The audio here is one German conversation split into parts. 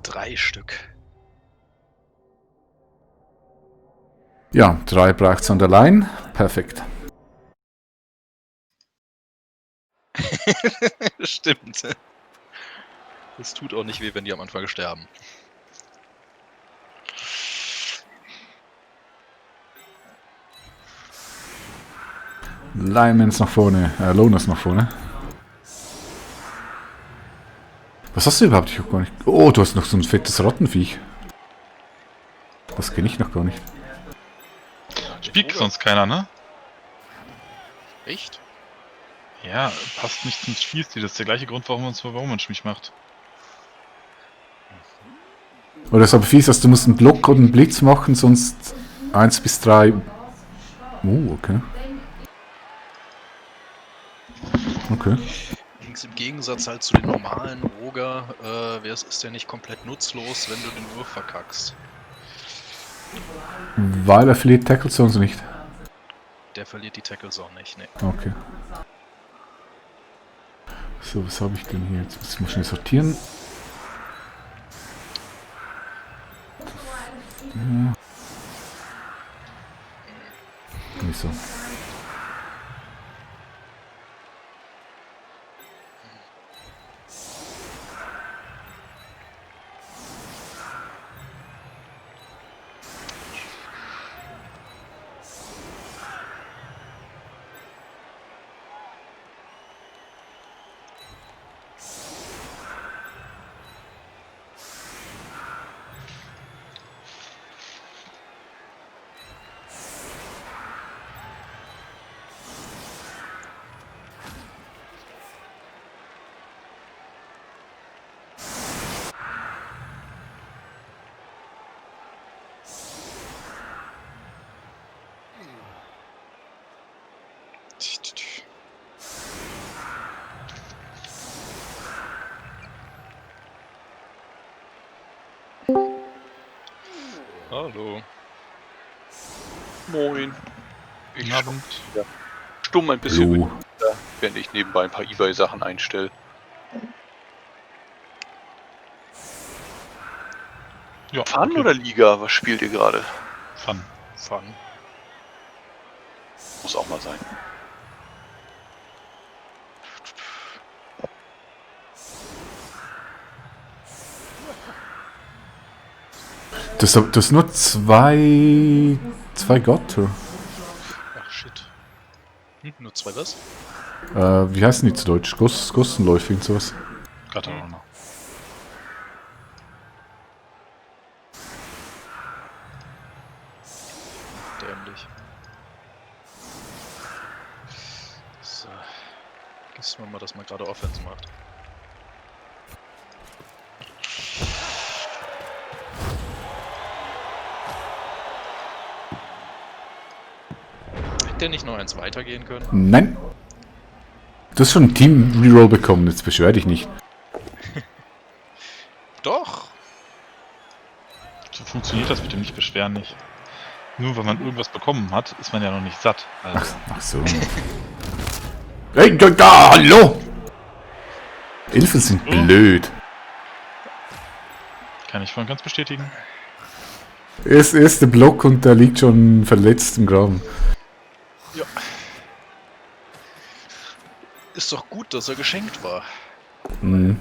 3 Stück. Ja, 3 braucht es an der Line. Perfekt. Stimmt. Das tut auch nicht weh, wenn die am Anfang sterben. Linemans nach vorne, Loners nach vorne. Was hast du überhaupt? Ich hab gar nicht. Oh, du hast noch so ein fettes Rattenviech. Das kenne ich noch gar nicht. Spielt sonst keiner, ne? Echt? Ja, passt nicht zum Spielstil. Das ist der gleiche Grund, warum man mich macht. Oder ist aber fies, dass du musst einen Block oder einen Blitz machen, sonst 1 bis 3. Okay. Okay. Allerdings im Gegensatz halt zu den normalen Roger, ist der nicht komplett nutzlos, wenn du den Wurf verkackst. Weil er verliert Tackle Zones nicht. Der verliert die Tackles auch nicht, ne. Okay. So, was habe ich denn hier? Jetzt muss ich mal schnell sortieren. Wieso? Hallo. Moin. Ich Abend. stumm ein bisschen Hallo. mit, während ich nebenbei ein paar eBay-Sachen einstelle. Ja, Fun okay. oder Liga? Was spielt ihr gerade? Fun. Fun. Muss auch mal sein. Das ist nur zwei Götter. Ach shit. Nur 2 was? Wie heißen die zu Deutsch? Gossenläufe und sowas. Gatterunner. Dämlich. So. Gibst mir mal, dass man gerade Offense macht. Hätte der nicht noch eins weitergehen können? Nein. Du hast schon ein Team-Reroll bekommen, jetzt beschwer dich nicht. Doch! So funktioniert das mit dem Nicht-Beschweren nicht. Nur weil man irgendwas bekommen hat, ist man ja noch nicht satt. Also, Ach so. Hey, hallo! Elfen sind blöd. kann ich voll und ganz bestätigen. Erster Block und der liegt schon verletzt im Graben. Ja. Ist doch gut, dass er geschenkt war. Mhm.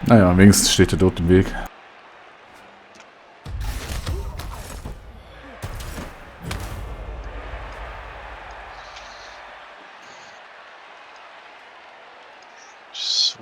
Naja, wenigstens steht er dort im Weg. So.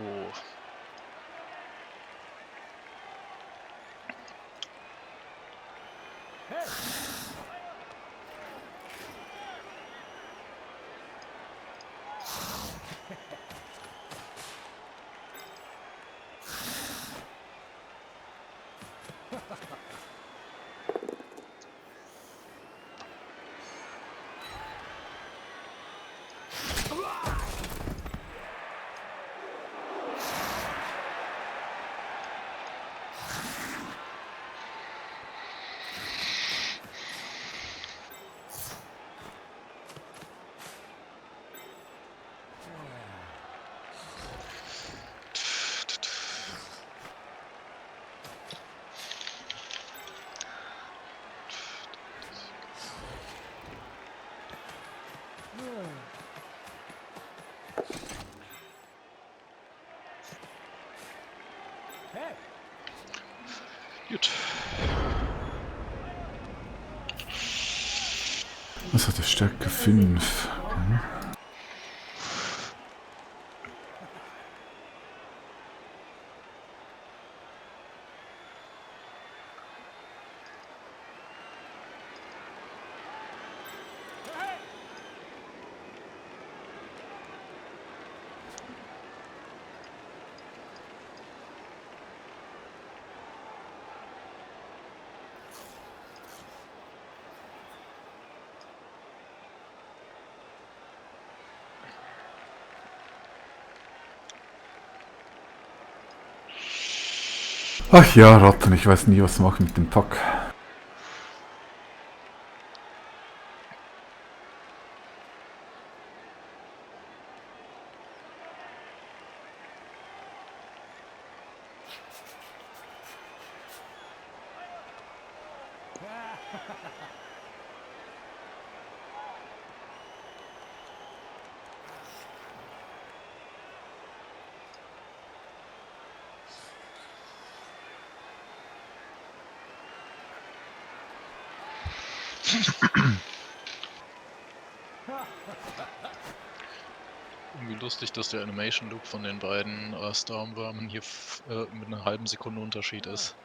Gut. Was hat der Stärke 5? Ach ja, Ratten, ich weiß nie, was machen mit dem Pack. Irgendwie lustig, dass der Animation Loop von den beiden Stormwürmen hier mit einer halben Sekunde Unterschied ist.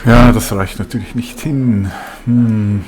Ja, das reicht natürlich nicht hin. Hm.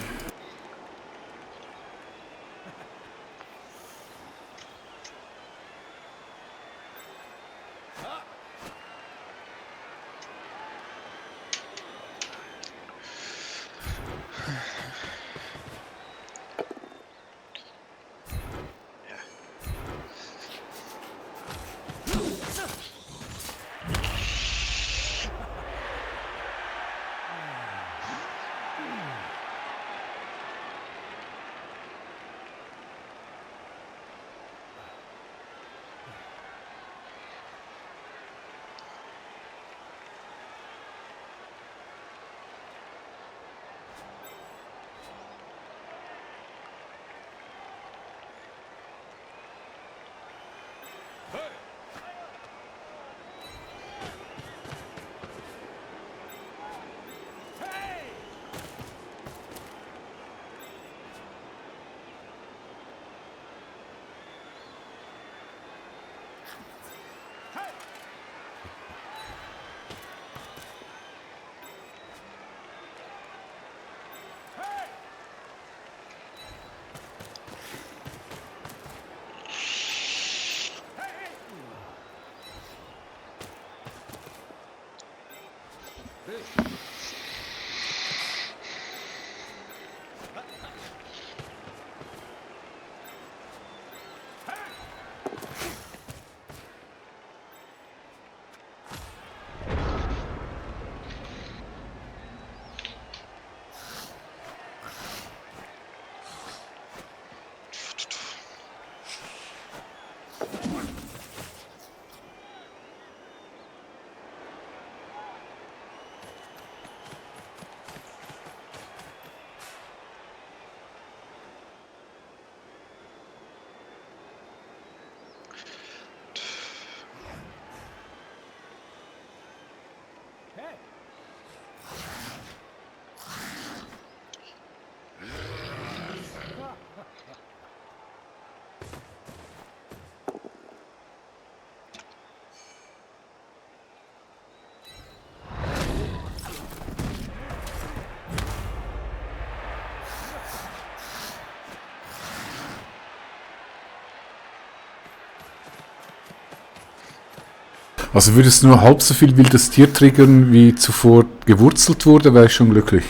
Also würdest du nur halb so viel wildes Tier triggern, wie zuvor gewurzelt wurde, wäre ich schon glücklich.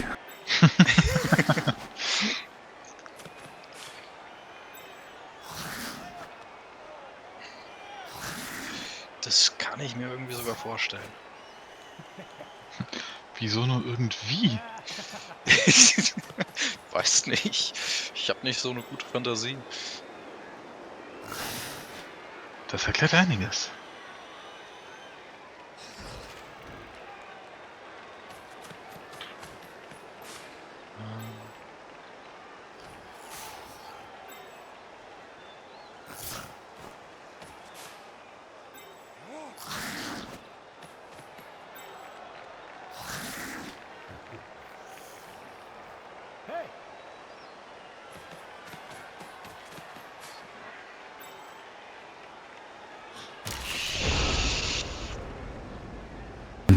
Das kann ich mir irgendwie sogar vorstellen. Wieso nur irgendwie? Weiß nicht. Ich habe nicht so eine gute Fantasie. Das erklärt einiges.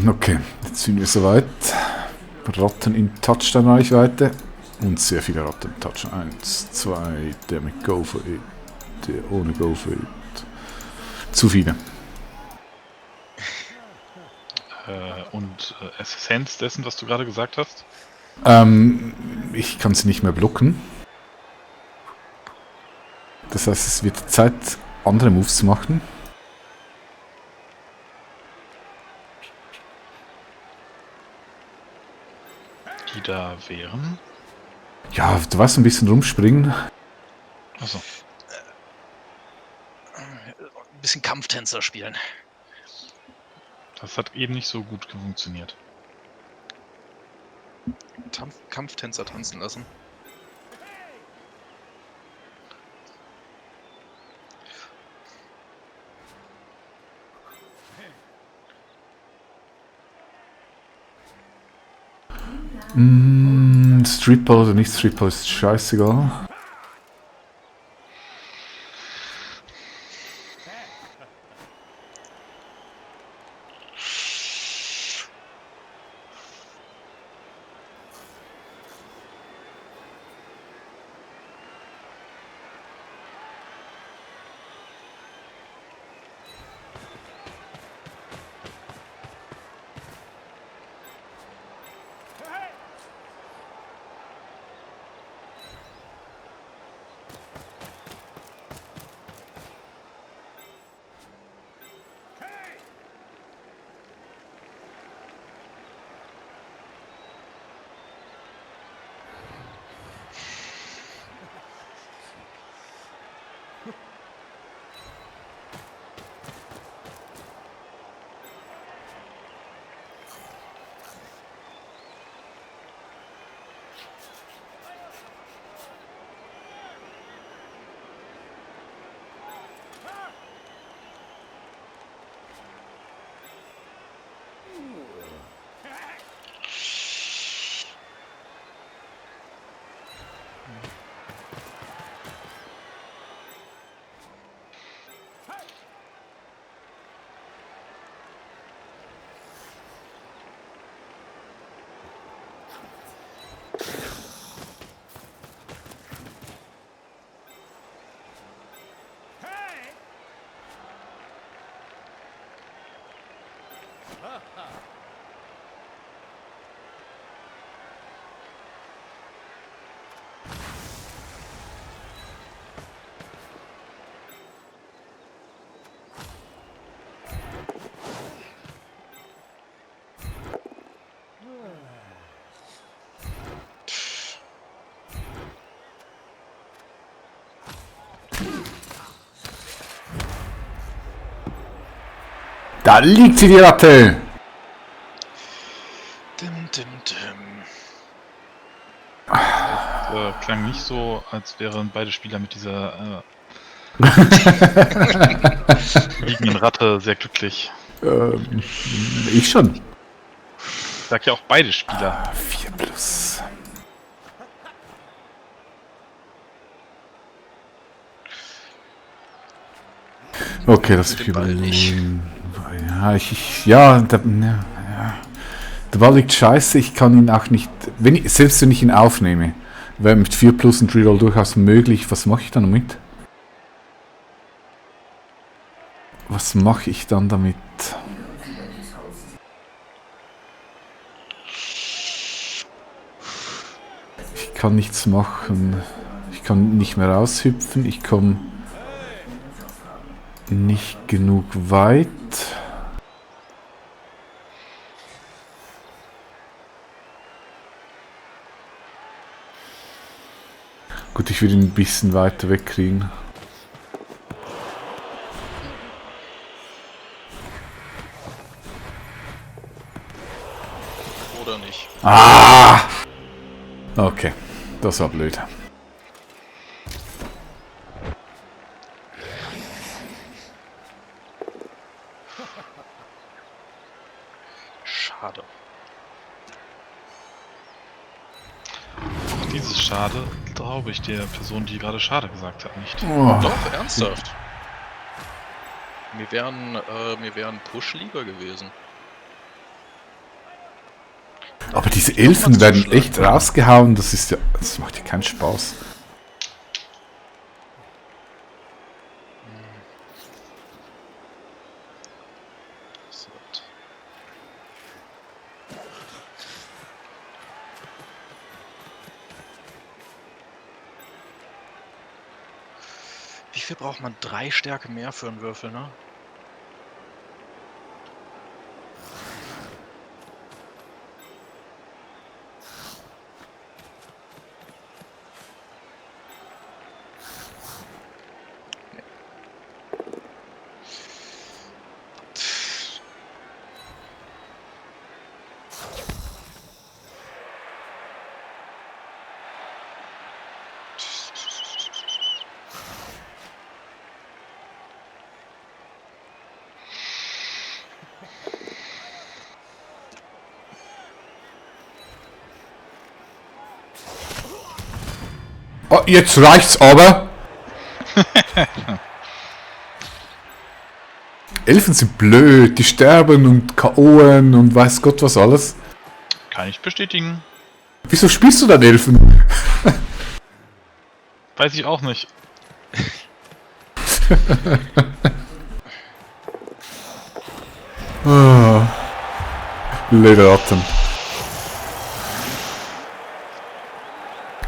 Okay, jetzt sind wir soweit. Ratten in Touchdown-Reichweite. Und sehr viele Ratten in Touchdown. 1, 2, der mit Go for it. Der ohne Go for it. Zu viele. Und Essenz dessen, was du gerade gesagt hast? Ich kann sie nicht mehr blocken. Das heißt, es wird Zeit, andere Moves zu machen. Die da wären? Ja, du weißt, ein bisschen rumspringen. Achso. ein bisschen Kampftänzer spielen. Das hat eben nicht so gut funktioniert. Kampftänzer tanzen lassen. Stripper oder nicht Stripper ist scheißegal. Da liegt sie, die Ratte! Dim, dim, dim. Klang nicht so, als wären beide Spieler mit dieser liegenden Ratte sehr glücklich. Ich schon. Ich sag ja auch beide Spieler. 4+. Okay, das Mit ist dem Ball nicht. Ja, der Ball liegt scheiße, ich kann ihn auch nicht, selbst wenn ich ihn aufnehme, wäre mit 4+ und Reroll durchaus möglich. Was mache ich dann damit? Was mache ich dann damit? Ich kann nichts machen. Ich kann nicht mehr raushüpfen, ich komme nicht genug weit. Gut, ich will ihn ein bisschen weiter wegkriegen. Oder nicht. Ah! Okay, das war blöd. Schade. Dieses Schade glaube ich der Person, die gerade Schade gesagt hat, nicht. Oh. Doch, ernsthaft. Mir wären Push lieber gewesen. Aber diese Elfen werden echt rausgehauen, das macht ja keinen Spaß. So. Wie viel braucht man? 3 Stärke mehr für einen Würfel, ne? Oh, jetzt reicht's aber. Elfen sind blöd, die sterben und KO'en und weiß Gott was alles. Kann ich bestätigen. Wieso spielst du dann Elfen? Weiß ich auch nicht. Lederratten.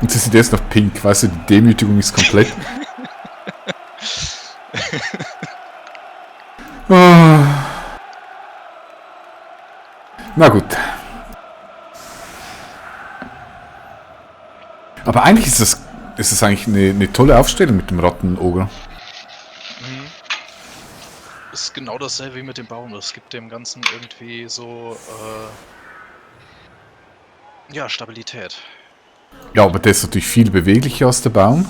Und sie sind erst noch pink, weißt du, die Demütigung ist komplett. Na gut. Aber eigentlich ist das eigentlich eine tolle Aufstellung mit dem Rattenoger. Ist genau dasselbe wie mit dem Baum. Es gibt dem Ganzen irgendwie so, ja, Stabilität. Ja, aber der ist natürlich viel beweglicher als der Baum.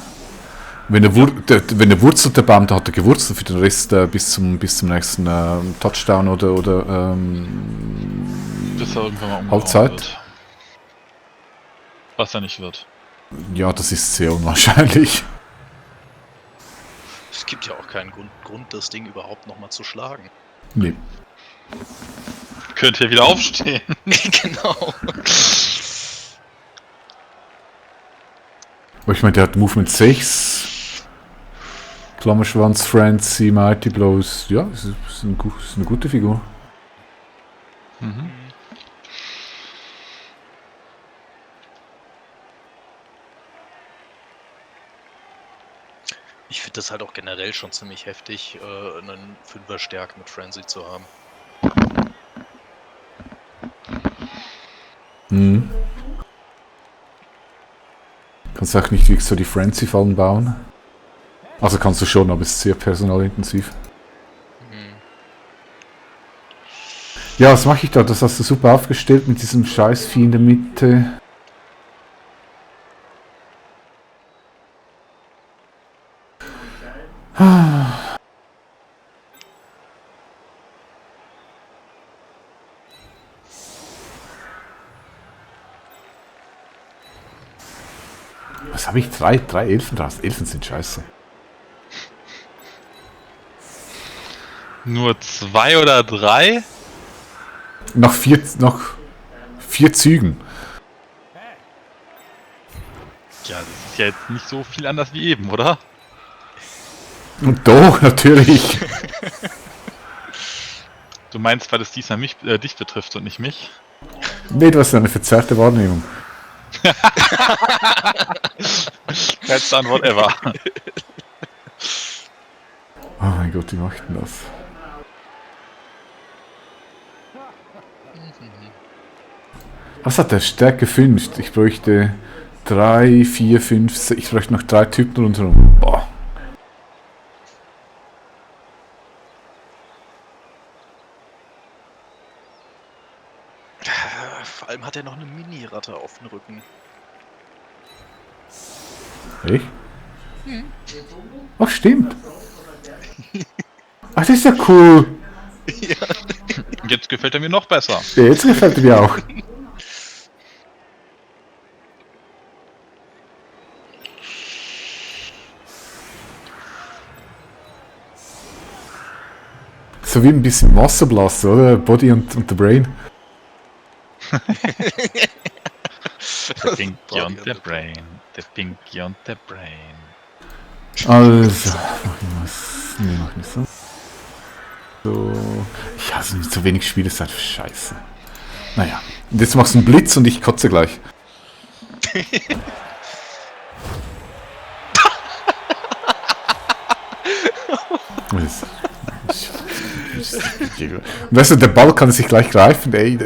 Wenn er wurzelt, der Baum, da hat er gewurzelt für den Rest bis zum nächsten Touchdown oder Bis er irgendwann mal umgehauen Halbzeit. wird. Was er nicht wird. Ja, das ist sehr unwahrscheinlich. Es gibt ja auch keinen Grund, das Ding überhaupt nochmal zu schlagen. Nee. Könnt ihr wieder aufstehen. Genau. Aber ich meine, der hat Movement 6. Klammerschwanz, Frenzy, Mighty Blows. Ja, ist eine gute Figur. Mhm. Ich finde das halt auch generell schon ziemlich heftig, einen Fünfer-Stärke mit Frenzy zu haben. Mhm. Kannst auch nicht wirklich so die Frenzy-Fallen bauen. Also kannst du schon, aber es ist sehr personalintensiv. Ja, was mache ich da? Das hast du super aufgestellt mit diesem Scheißvieh in der Mitte. Was habe ich? Drei Elfen draus. Elfen sind scheiße. Nur 2 oder 3? Nach vier Zügen. Ja, das ist ja jetzt nicht so viel anders wie eben, oder? Und doch, natürlich. Du meinst, weil es diesmal dich betrifft und nicht mich? Nee, du hast eine verzerrte Wahrnehmung. Beste Antwort ever. Oh mein Gott, wie macht denn das? Was hat der Stärke 5? Ich bräuchte 3, 4, 5, 6. Ich bräuchte noch 3 Typen rundherum. Boah. Vor allem hat er noch eine Mini-Ratte auf dem Rücken. Echt? Ach, stimmt. Ach, das ist ja cool. Jetzt gefällt er mir noch besser. Ja, jetzt gefällt er mir auch. So wie ein bisschen Wasserblaster, oder? Body und the Brain. The Pinky und the Brain. The Pinky und the Brain. Also, mach ich was. Nee, mach nicht so. So. Ich hasse nicht so wenig Spiele, ist halt scheiße. Naja. Und jetzt machst du einen Blitz und ich kotze gleich. Weißt du, der Ball kann sich gleich greifen, ey.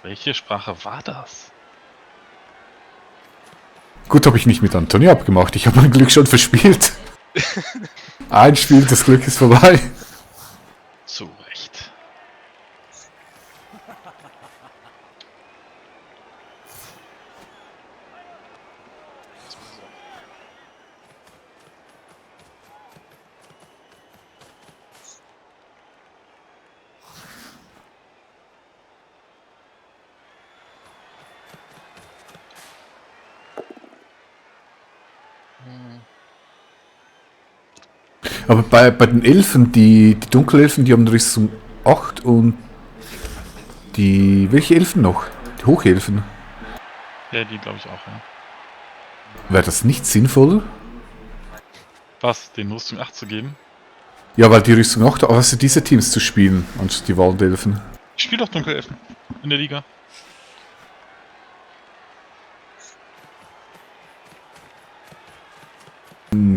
Welche Sprache war das? Gut, habe ich nicht mit Antonio abgemacht. Ich habe mein Glück schon verspielt. Ein Spiel, das Glück ist vorbei. Zu Recht. Aber bei den Elfen, die Dunkelelfen, die haben Rüstung 8 und die... Welche Elfen noch? Die Hochelfen. Ja, die glaube ich auch, ja. Wäre das nicht sinnvoll? Was, den Rüstung 8 zu geben? Ja, weil die Rüstung 8 haben, also diese Teams zu spielen, anstatt die Waldelfen. Ich spiele doch Dunkelelfen in der Liga.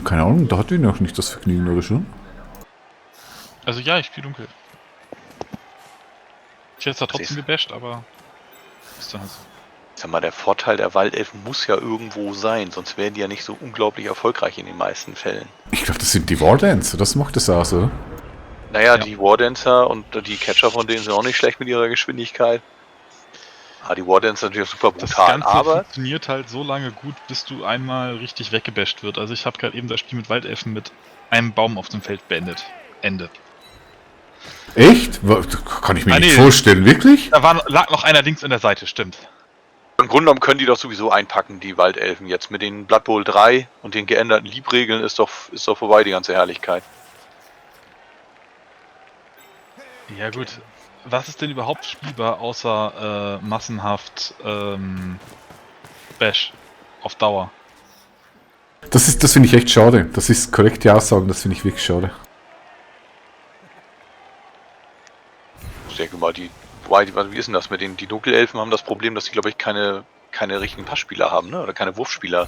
Keine Ahnung, da hatte ich noch nicht das Vergnügen, oder schon? Also ja, ich spiele Dunkelelfen. Ich hätte es da trotzdem gebasht, aber ist dann halt so. Sag mal, der Vorteil der Waldelfen muss ja irgendwo sein, sonst wären die ja nicht so unglaublich erfolgreich in den meisten Fällen. Ich glaube, das sind die Wardancer, das macht es aus, oder? Naja, Ja. die Wardancer und die Catcher von denen sind auch nicht schlecht mit ihrer Geschwindigkeit. Die Wardancer sind natürlich super Das brutal, Ganze aber funktioniert halt so lange gut, bis du einmal richtig weggebasht wird. Also ich habe gerade eben das Spiel mit Waldelfen mit einem Baum auf dem Feld beendet. Ende. Echt? Kann ich mir Ah, nicht nee. vorstellen, wirklich? Da lag noch einer links an der Seite, stimmt. im Grunde genommen können die doch sowieso einpacken, die Waldelfen jetzt. Mit den Blood Bowl 3 und den geänderten Liebregeln ist doch vorbei, die ganze Herrlichkeit. Ja gut. Was ist denn überhaupt spielbar außer massenhaft Bash auf Dauer? Das finde ich echt schade. Das ist korrekte Aussagen, das finde ich wirklich schade. Ich denke mal, wie ist denn das mit den, die Dunkelelfen haben das Problem, dass sie, glaube ich, keine richtigen Passspieler haben, ne? Oder keine Wurfspieler.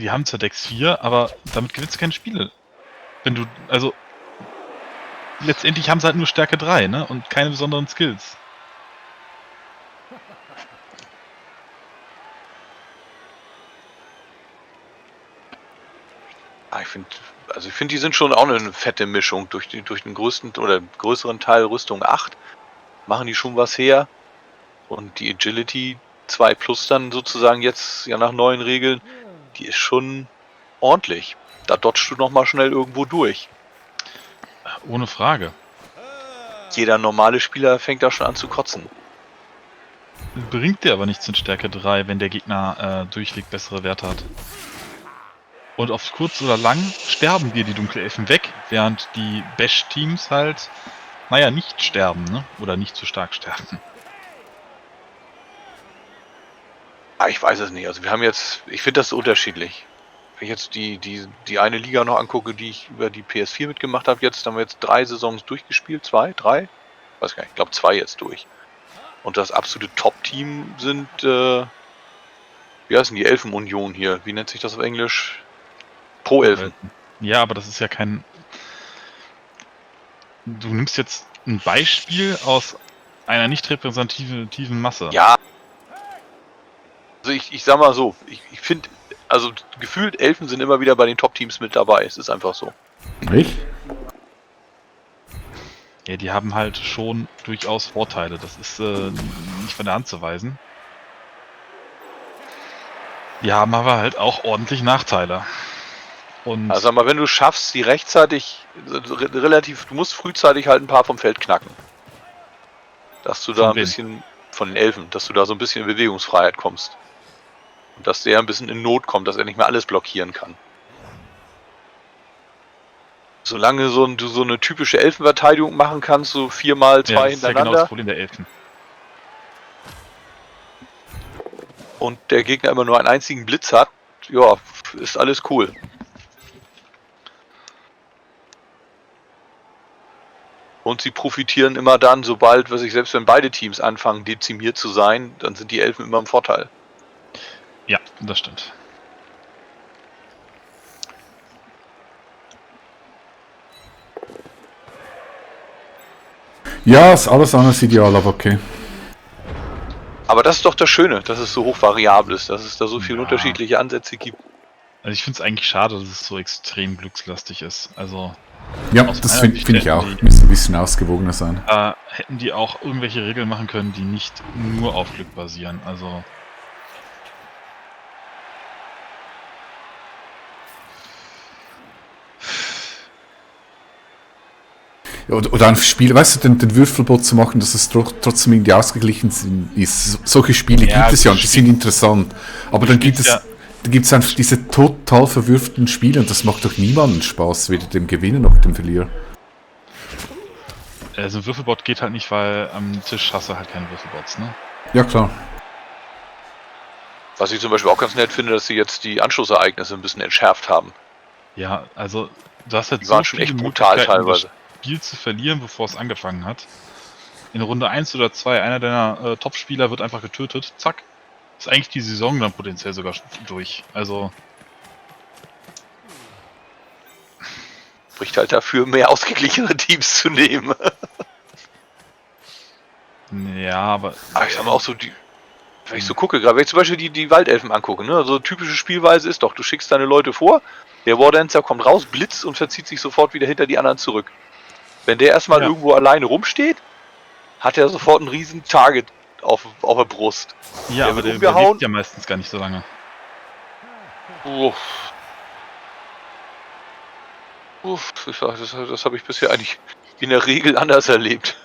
Die haben zwar Dex 4, aber damit gewinnst du keine Spiele. Wenn du, also letztendlich haben sie halt nur Stärke 3, ne? Und keine besonderen Skills. Ich finde, die sind schon auch eine fette Mischung. Durch den größten oder größeren Teil Rüstung 8 machen die schon was her. Und die Agility 2 Plus dann sozusagen jetzt ja nach neuen Regeln, die ist schon ordentlich. Da dodgst du nochmal schnell irgendwo durch. Ohne Frage. Jeder normale Spieler fängt da schon an zu kotzen. Bringt dir aber nichts in Stärke 3, wenn der Gegner durchweg bessere Werte hat. Und auf kurz oder lang sterben dir die Dunkelelfen weg, während die Bash-Teams halt, naja, nicht sterben, ne? Oder nicht so stark sterben. Ich weiß es nicht. Also wir haben jetzt, ich finde das so unterschiedlich. Wenn ich jetzt die eine Liga noch angucke, die ich über die PS4 mitgemacht habe, jetzt haben wir jetzt 3 Saisons durchgespielt, 2, 3? Weiß gar nicht, ich glaube 2 jetzt durch. Und das absolute Top-Team sind, wie heißen die Elfenunion hier? Wie nennt sich das auf Englisch? Pro-Elfen. Ja, aber das ist ja kein... Du nimmst jetzt ein Beispiel aus einer nicht repräsentativen Masse. Ja. Also ich sag mal so, ich finde, also gefühlt Elfen sind immer wieder bei den Top-Teams mit dabei. Es ist einfach so. Echt? Ja, die haben halt schon durchaus Vorteile. Das ist nicht von der Hand zu weisen. Die haben aber halt auch ordentlich Nachteile. Und Also sag mal, wenn du schaffst, die rechtzeitig, du musst frühzeitig halt ein paar vom Feld knacken. Dass du da Von ein wem? bisschen, von den Elfen, dass du da so ein bisschen in Bewegungsfreiheit kommst. Und dass der ein bisschen in Not kommt, dass er nicht mehr alles blockieren kann. Solange du so eine typische Elfenverteidigung machen kannst, so 4x2 ja, das ist ja genau hintereinander, das Problem der Elfen. und der Gegner immer nur einen einzigen Blitz hat, ja, ist alles cool. Und sie profitieren immer dann, sobald, selbst wenn beide Teams anfangen dezimiert zu sein, dann sind die Elfen immer im Vorteil. Ja, das stimmt. Ja, ist alles anders ideal, aber okay. Aber das ist doch das Schöne, dass es so hochvariabel ist, dass es da so viele Ja. unterschiedliche Ansätze gibt. Also ich finde es eigentlich schade, dass es so extrem glückslastig ist. Also Ja, Aus das meiner finde Sicht find ich hätten auch. die- Müsste ein bisschen ausgewogener sein. hätten die auch irgendwelche Regeln machen können, die nicht nur auf Glück basieren. Also Oder ein Spiel, weißt du, den Würfelbot zu machen, dass es trotzdem irgendwie ausgeglichen ist. Solche Spiele Ja, gibt es ja und die Spiel- sind interessant. Aber dann gibt es, ja- da gibt es einfach diese total verwirrten Spiele und das macht doch niemanden Spaß, weder dem Gewinner noch dem Verlierer. Also ein Würfelbot geht halt nicht, weil am Tisch hast du halt keine Würfelbots, ne? Ja, klar. Was ich zum Beispiel auch ganz nett finde, dass sie jetzt die Anschlussereignisse ein bisschen entschärft haben. Ja, also du hast halt Die so waren schon viele echt brutal Möglichkeiten, das teilweise. Spiel zu verlieren, bevor es angefangen hat. In Runde 1 oder 2, einer deiner Top-Spieler wird einfach getötet, zack. Ist eigentlich die Saison dann potenziell sogar durch. Also, Spricht halt dafür, mehr ausgeglichene Teams zu nehmen. ja, aber Aber ich sag mal auch so, wenn ich so gucke, gerade wenn ich zum Beispiel die Waldelfen angucke, ne? Also typische Spielweise ist doch, du schickst deine Leute vor, der Wardancer kommt raus, blitzt und verzieht sich sofort wieder hinter die anderen zurück. Wenn der erstmal Ja. irgendwo alleine rumsteht, hat er sofort einen riesen Target auf der Brust. ja, der aber wird der umgehauen. überlebt ja meistens gar nicht so lange. Uff. Ich sag, das habe ich bisher eigentlich in der Regel anders erlebt.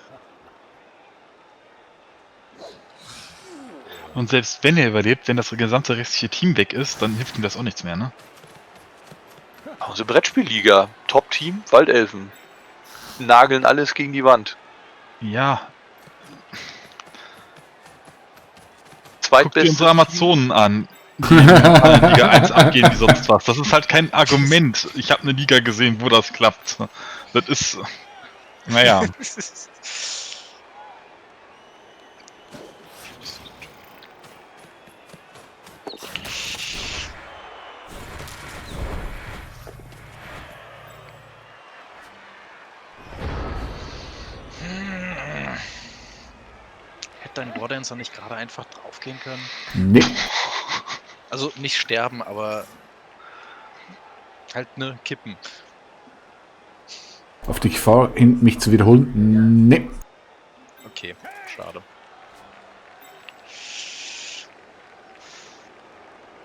Und selbst wenn er überlebt, wenn das gesamte restliche Team weg ist, dann hilft ihm das auch nichts mehr, ne? Unsere Brettspielliga, Top-Team, Waldelfen. Nageln alles gegen die Wand. Ja, guck dir Zweitbeste unsere Amazonen an, die in Liga 1 abgehen wie sonst was. Das ist halt kein Argument. Ich habe eine Liga gesehen, wo das klappt. Das ist, naja. Hätte dein Wardancer nicht gerade einfach draufgehen können? Nee. Also nicht sterben, aber halt ne, kippen. Auf die Gefahr hin, mich zu wiederholen? Nee. Okay, schade.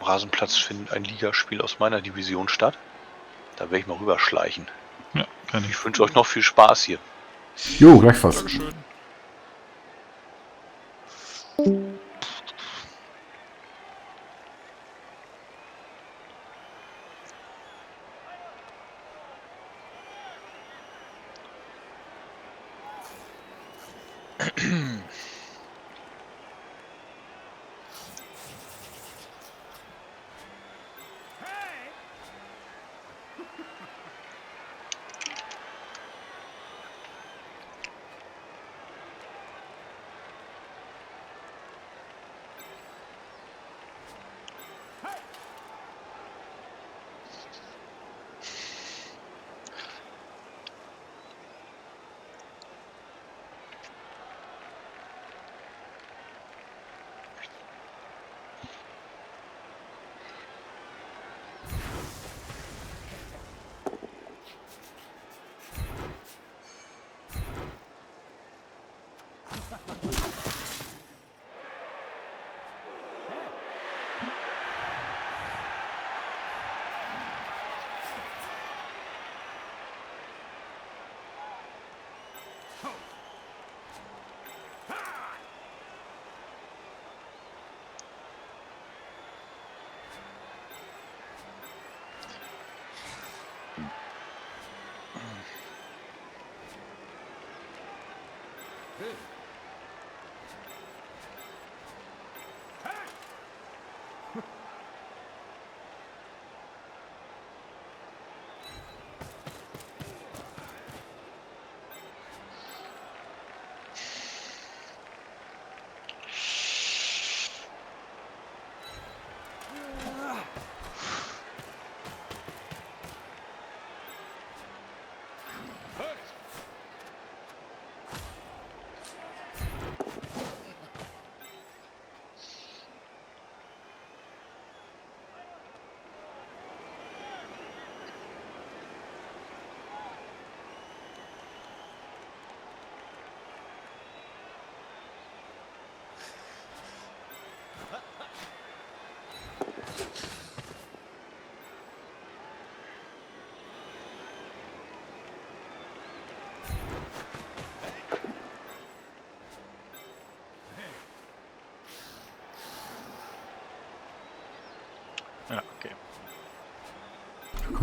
Am Rasenplatz findet ein Ligaspiel aus meiner Division statt. Da werde ich mal rüberschleichen. Ja, kann ich. Ich wünsche euch noch viel Spaß hier. Jo, gleichfalls. Dankeschön.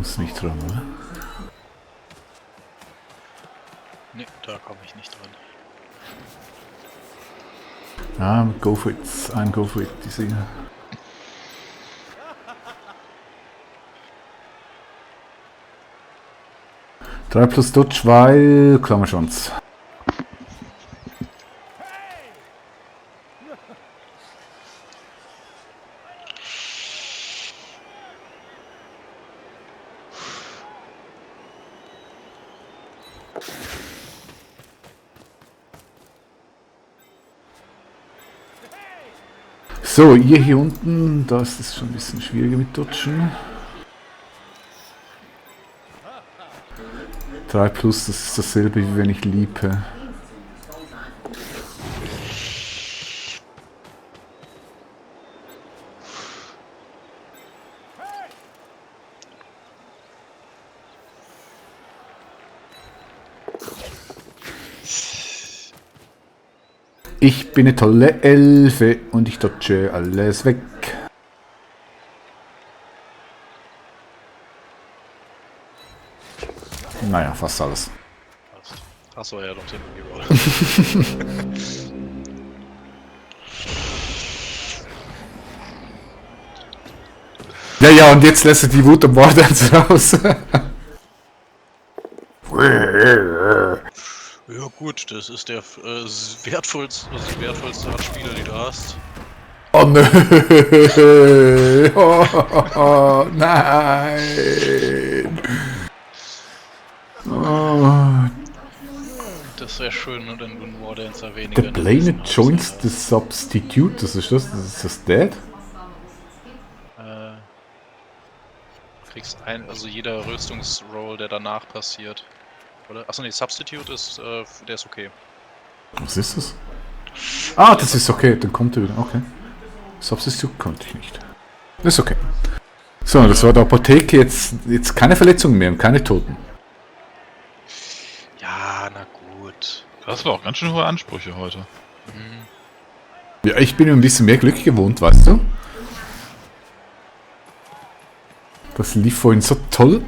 kommst nicht dran, oder? Ne, da komme ich nicht dran. Ah, go for it. Ein Go for it, diese hier. Drei plus Dodge, weil Klammerschwanz. So, ihr hier unten, da ist es schon ein bisschen schwieriger mit Dodgen. 3 plus, das ist dasselbe wie wenn ich liepe. Ich bin eine tolle Elfe und ich dodge alles weg. Naja, fast alles. Achso, ja, doch den Reroll. Ja, ja, und jetzt lässt er die Wut am Wardens raus. Ja gut, das ist der wertvollste Spieler, die du hast. Oh nö! Oh, nein! Oh. Das wäre schön, wenn du einen Wardancer weniger... The Planet joins the Substitute, das ist das? Ist das Dead? Kriegst also jeder Rüstungsroll, der danach passiert. Oder? Achso, nee, Substitute ist, der ist okay. Was ist das? Ah, das ist okay, dann kommt er wieder, okay. Substitute konnte ich nicht. Das ist okay. So, das war der Apotheke, jetzt keine Verletzungen mehr und keine Toten. Ja, na gut. Das war auch ganz schön hohe Ansprüche heute. Mhm. Ja, ich bin ein bisschen mehr Glück gewohnt, weißt du? Das lief vorhin so toll.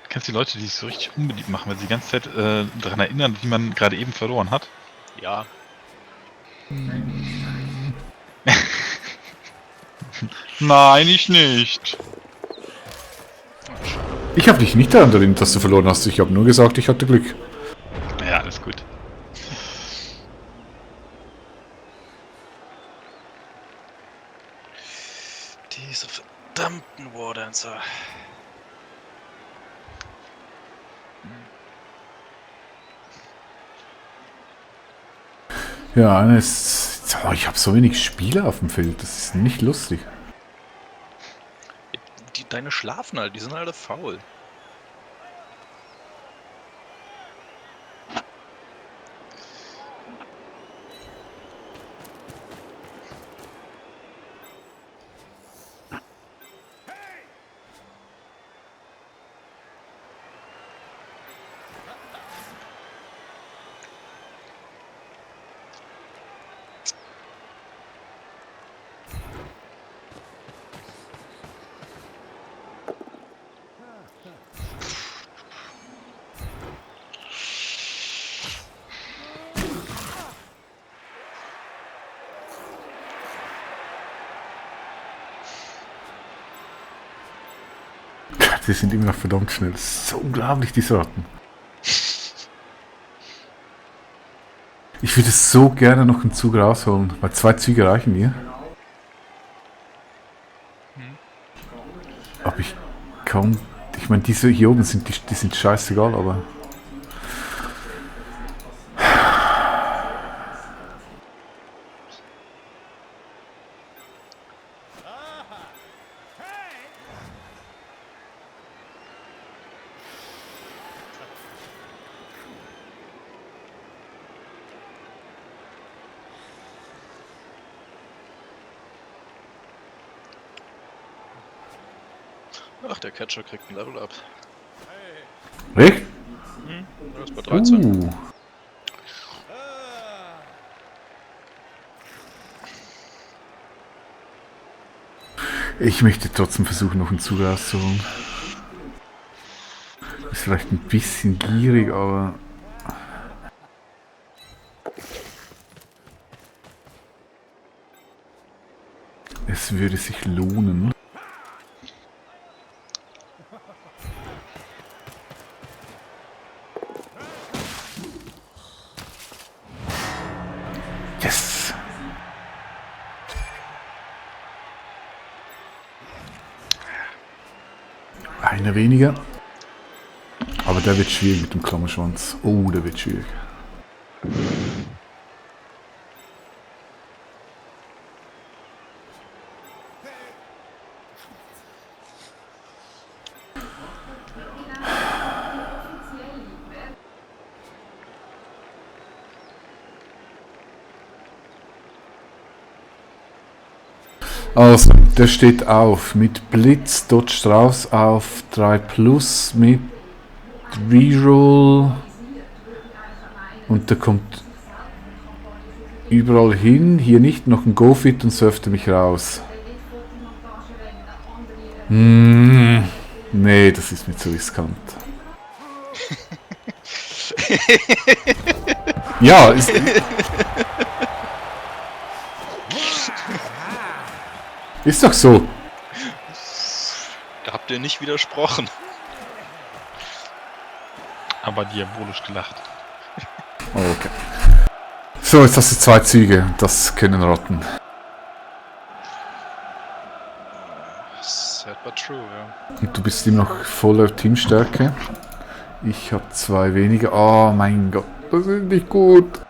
Kennst du die Leute, die sich so richtig unbeliebt machen, weil sie die ganze Zeit daran erinnern, wie man gerade eben verloren hat? Ja. Nein, ich nicht. Ich habe dich nicht daran erinnert, dass du verloren hast. Ich habe nur gesagt, ich hatte Glück. Ja, alles gut. Diese verdammten Wardancer. Ja, ich habe so wenig Spieler auf dem Feld. Das ist nicht lustig. Deine schlafen halt, die sind alle faul. Die sind immer noch verdammt schnell. Das ist so unglaublich, diese Ratten. Ich würde so gerne noch einen Zug rausholen, weil 2 Züge reichen mir. Aber ich kann... Ich meine, diese hier oben sind, die sind scheißegal, aber... Ach, der Catcher kriegt ein Level Up. Echt? Er ist bei 13. Ich möchte trotzdem versuchen, noch einen Zug rauszuholen. Ist vielleicht ein bisschen gierig, aber... Es würde sich lohnen. Yes! Einer weniger. Aber der wird schwierig mit dem Klammerschwanz. Oh, der wird schwierig. Also, der steht auf mit Blitz, Dodge Strauß auf 3 plus mit Reroll und der kommt überall hin. Hier nicht noch ein Go-Fit und surfte mich raus. Nee, das ist mir zu riskant. Ja, ist doch so. Da habt ihr nicht widersprochen. Aber diabolisch gelacht. Okay. So, jetzt hast du 2 Züge. Das können Ratten. Sad but true, ja. Und du bist immer noch voller Teamstärke. Ich habe 2 weniger. Oh mein Gott, das ist nicht gut.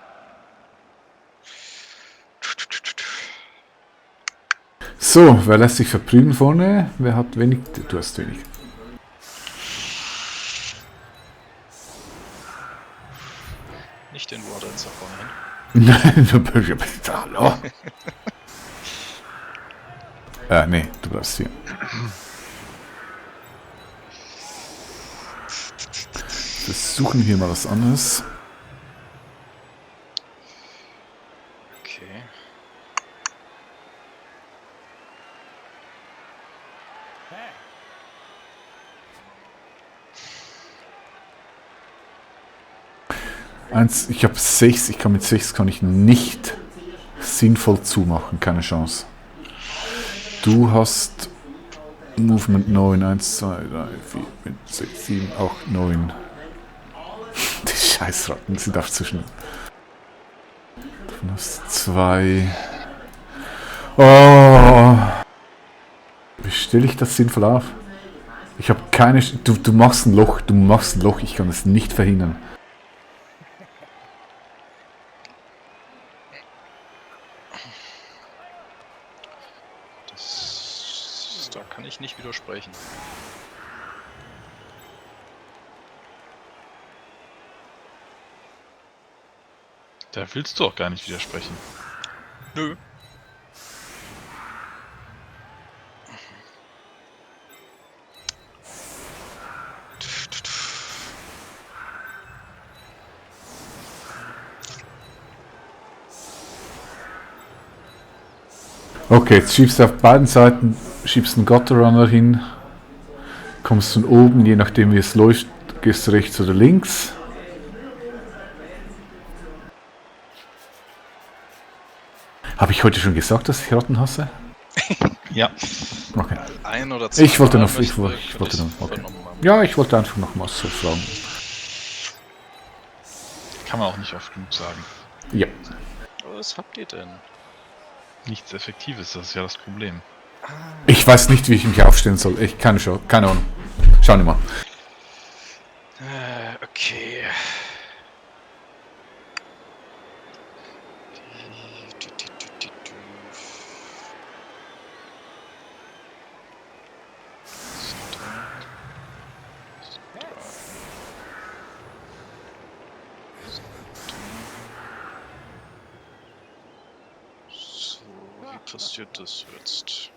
So, wer lässt sich verprügeln vorne? Wer hat wenig? Du hast wenig. Nicht den Water verfallen. Nein, du bist hallo. Nee, du bleibst hier. Versuchen wir mal was anderes. Okay. Ich habe 6, ich kann mit 6 kann ich nicht sinnvoll zumachen, keine Chance. Du hast Movement 9, 1, 2, 3, 4, 5, 6, 7, 8, 9. Die Scheißratten sind auch zu schnell. Davon hast du 2. Oh. Wie stelle ich das sinnvoll auf? Ich habe keine... Du machst ein Loch, ich kann es nicht verhindern. Da kann ich nicht widersprechen. Da willst du auch gar nicht widersprechen. Nö. Okay, jetzt schiebst du auf beiden Seiten, schiebst einen Gutterrunner hin, kommst von oben, je nachdem wie es läuft, gehst du rechts oder links. Habe ich heute schon gesagt, dass ich Ratten hasse? Ja. Okay. Ein oder zwei. Ich wollte noch, Mal ich wollte möchte noch, ich okay. vernommen haben. Ja, ich wollte einfach noch mal so fragen. Kann man auch nicht oft genug sagen. Ja. Was habt ihr denn? Nichts Effektives, das ist ja das Problem. Ich weiß nicht, wie ich mich aufstellen soll. Ich keine Ahnung. Schau nicht mal. Okay. So, wie passiert das jetzt?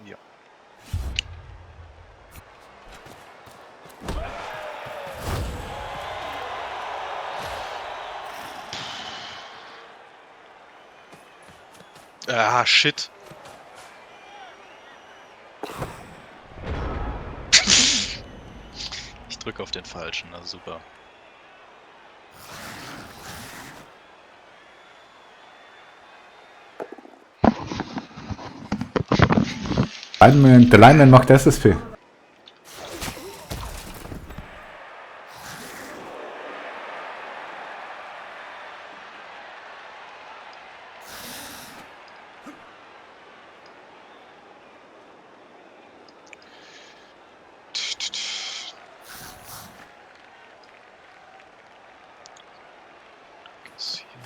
Ja. Ah, shit. Ich drücke auf den falschen, also super. Der Lineman macht SSP. Das hier hin.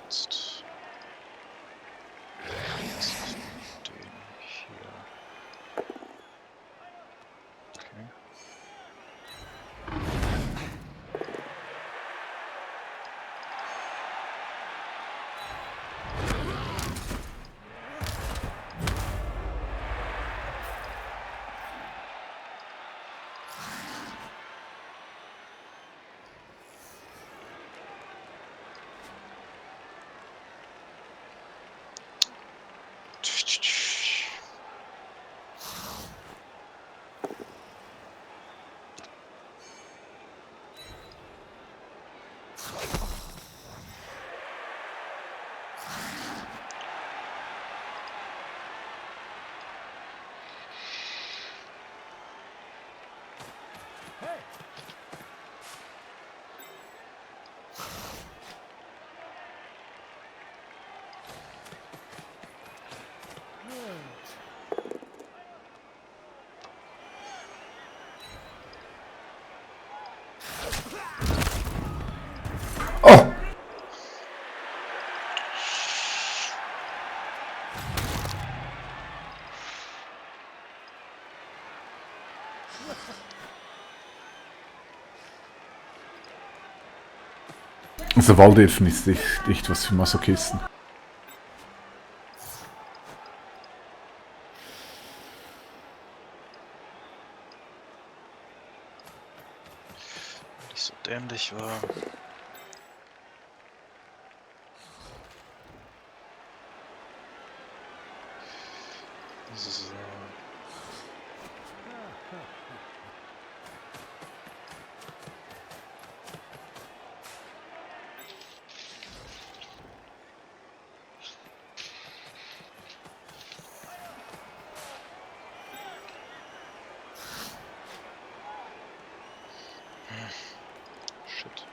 Jetzt. Den hier. Okay. Oh! Also Waldelfen ist echt was für Masochisten. Nicht so dämlich war. So. Shit.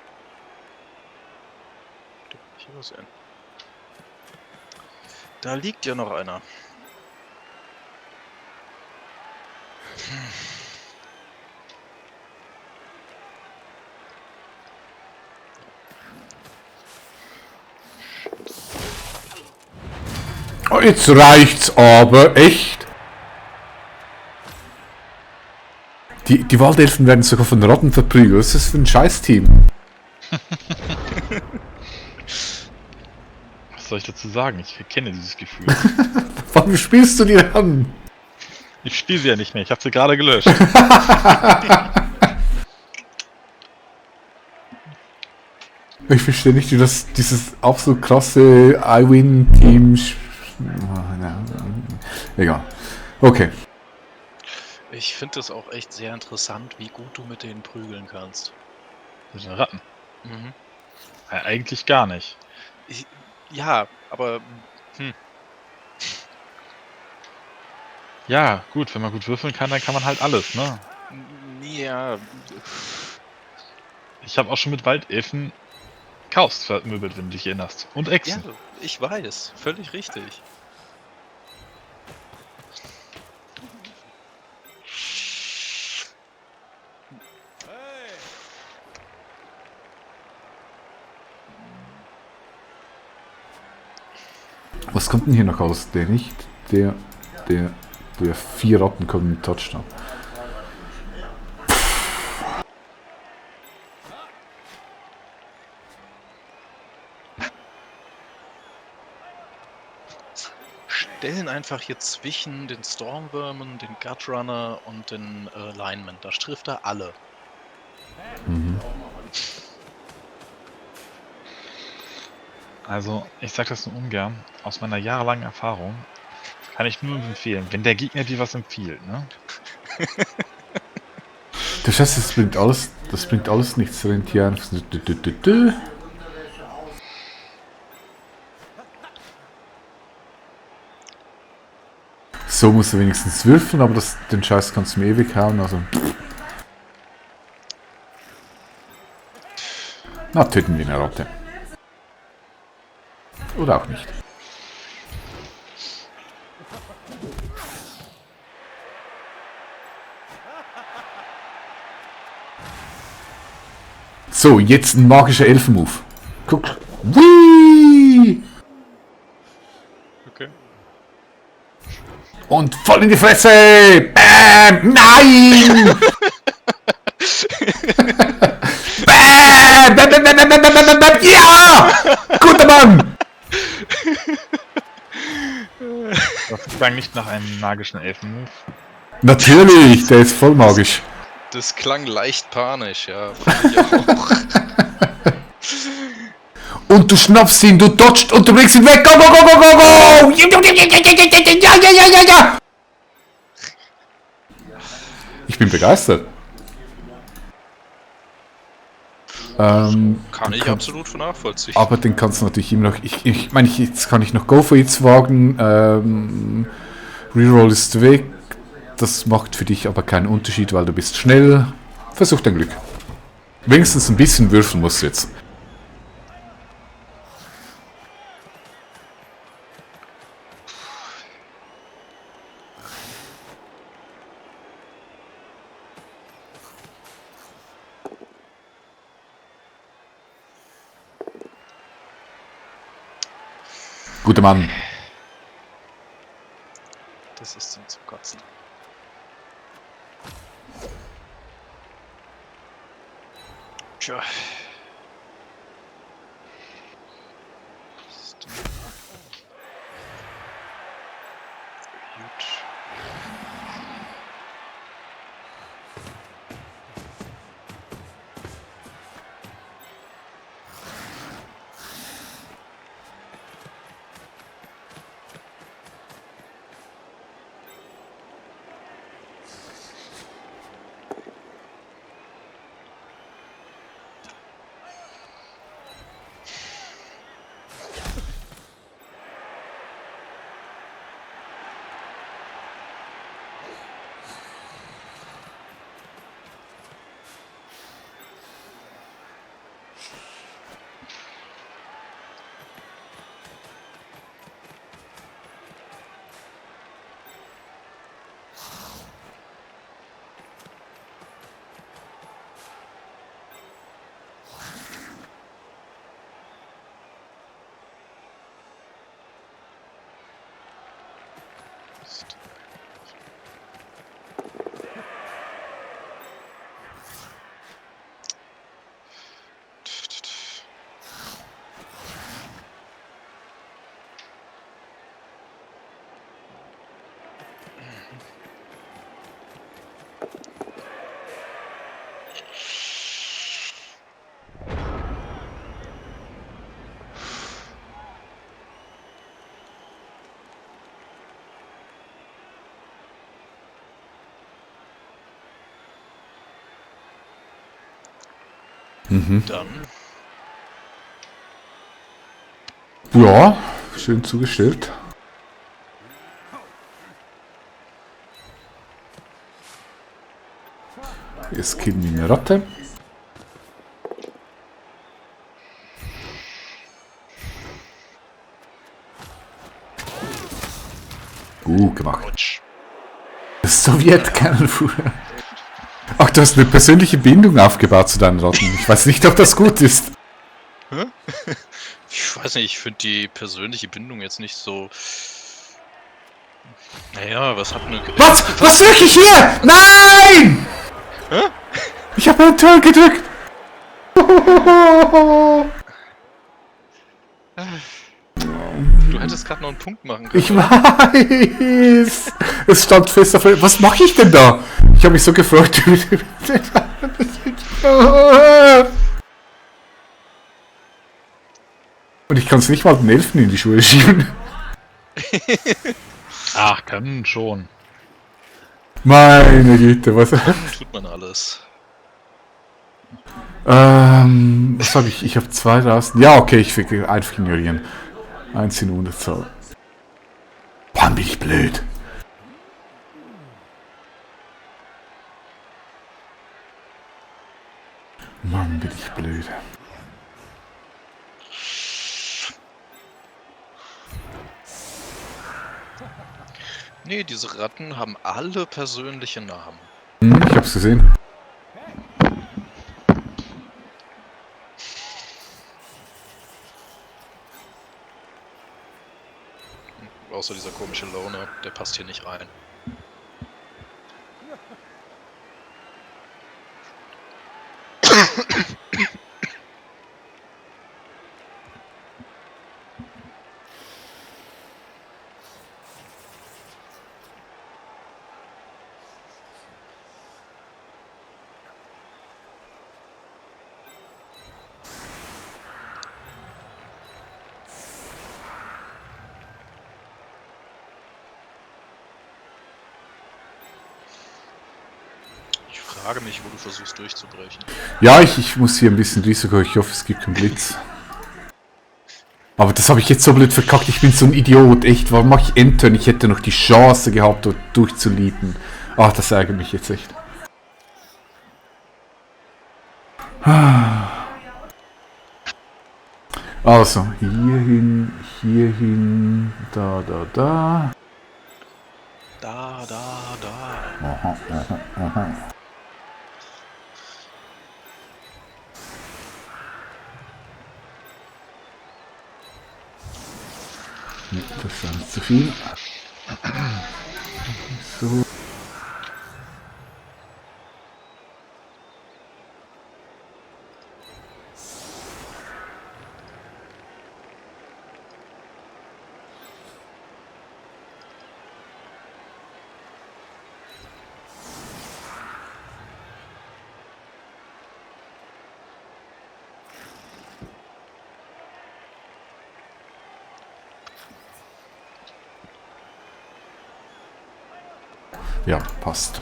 Hier was hin. Da liegt ja noch einer. Oh, jetzt reicht's aber, echt? Die Waldelfen werden sogar von Ratten verprügelt. Was ist das für ein Scheiß-Team? Was soll ich dazu sagen? Ich kenne dieses Gefühl. Warum spielst du die an? Ich spiele sie ja nicht mehr, ich habe sie gerade gelöscht. Ich verstehe nicht, wie das dieses auch so krasse I-Win-Team. Egal. Okay. Ich finde es auch echt sehr interessant, wie gut du mit denen prügeln kannst. Mit den Ratten. Mhm. Eigentlich gar nicht. Ja, aber Ja, gut, wenn man gut würfeln kann, dann kann man halt alles, ne? ja, Ich habe auch schon mit Waldelfen Chaos vermöbelt, wenn du dich erinnerst. Und ja, Echsen. ich weiß, völlig richtig. Was kommt denn hier noch aus? Der nicht? Der 4 Ratten kommen mit Touchdown. Shit. stellen einfach hier zwischen den Stormwürmen, den Gutrunner und den Linemen. Da trifft er alle. Also, ich sag das nur ungern. Aus meiner jahrelangen Erfahrung kann ich nur empfehlen, wenn der Gegner dir was empfiehlt, ne? Der Scheiße, das bringt alles nichts. Rennt hier einfach so. So muss er wenigstens würfeln, aber den Scheiß kannst du mir ewig hauen, also. Na, töten wir eine Ratte. Oder auch nicht. So, jetzt ein magischer Elfenmove. Guck. Whee! Okay. Und voll in die Fresse! Bam! Nein! Bam! Bam, bam, bam, bam, bam, bam, bam. Ja! Guter Mann! Das klang nicht nach einem magischen Elfenmove. Natürlich, der ist voll magisch. Das klang leicht panisch, ja. Fand ich auch. Und du schnappst ihn, du dodgst und du bringst ihn weg. Go, go, go, go, go, go! Ja, ja, ja, ja, ja! Ich bin begeistert. Kann ich absolut von nachvollziehen. Aber den kannst du natürlich immer noch. Ich meine, jetzt kann ich noch Go for It wagen. Reroll ist weg. Das macht für dich aber keinen Unterschied, weil du bist schnell. Versuch dein Glück. Wenigstens ein bisschen würfeln musst du jetzt. Guter Mann. Das ist zum Kotzen. Tja. Gut. Dann Ja, schön zugestellt. Jetzt killen wir eine Ratte. Gemacht. Rutsch. Sowjetkernenfuhrer. Ach, du hast eine persönliche Bindung aufgebaut zu deinen Ratten. Ich weiß nicht, ob das gut ist. Ich weiß nicht, ich finde die persönliche Bindung jetzt nicht so. Naja, was hat eine. Was? Was drücke ich hier? Nein! Hä? Ich habe einen Turn gedrückt. Du hättest gerade noch einen Punkt machen können. Ich weiß! Es stand fest auf... Was mache ich denn da? Ich habe mich so gefreut. Und ich kann es nicht mal den Elfen in die Schuhe schieben. Ach, kann schon. Meine Güte, was... Tut man alles. Was habe ich? Ich habe 2 draußen. Ja, okay, ich will einfach ignorieren. 1 in Unterzahl. Mann, bin ich blöd. Mann, bin ich blöd. Nee, diese Ratten haben alle persönliche Namen. Ich hab's gesehen. Außer dieser komische Loner, der passt hier nicht rein. Ich frage mich, wo du versuchst durchzubrechen. Ja, ich muss hier ein bisschen Risiko. Ich hoffe, es gibt keinen Blitz. Aber das habe ich jetzt so blöd verkackt. Ich bin so ein Idiot. Echt, warum mache ich Enter? Ich hätte noch die Chance gehabt, dort durchzuleaden. Ach, das ärgert mich jetzt echt. Also, hierhin, da. Da. Aha. Nee, das ist alles zu viel. So. Ja, passt.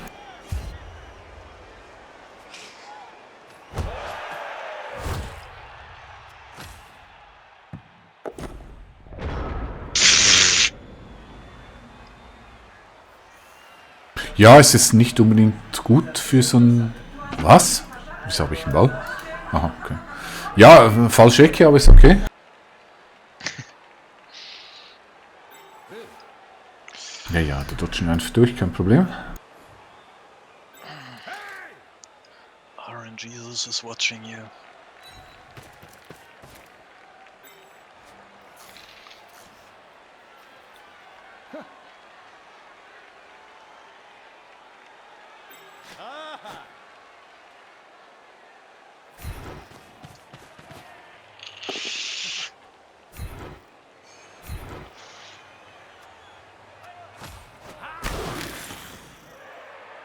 Ja, es ist nicht unbedingt gut für so ein... Was? Wieso habe ich einen Ball? Aha, okay. Ja, falsche Ecke, aber ist okay. Ja, da dodgen wir einfach durch, kein Problem. RNGesus is watching you.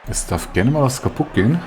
Es darf gerne mal was kaputt gehen.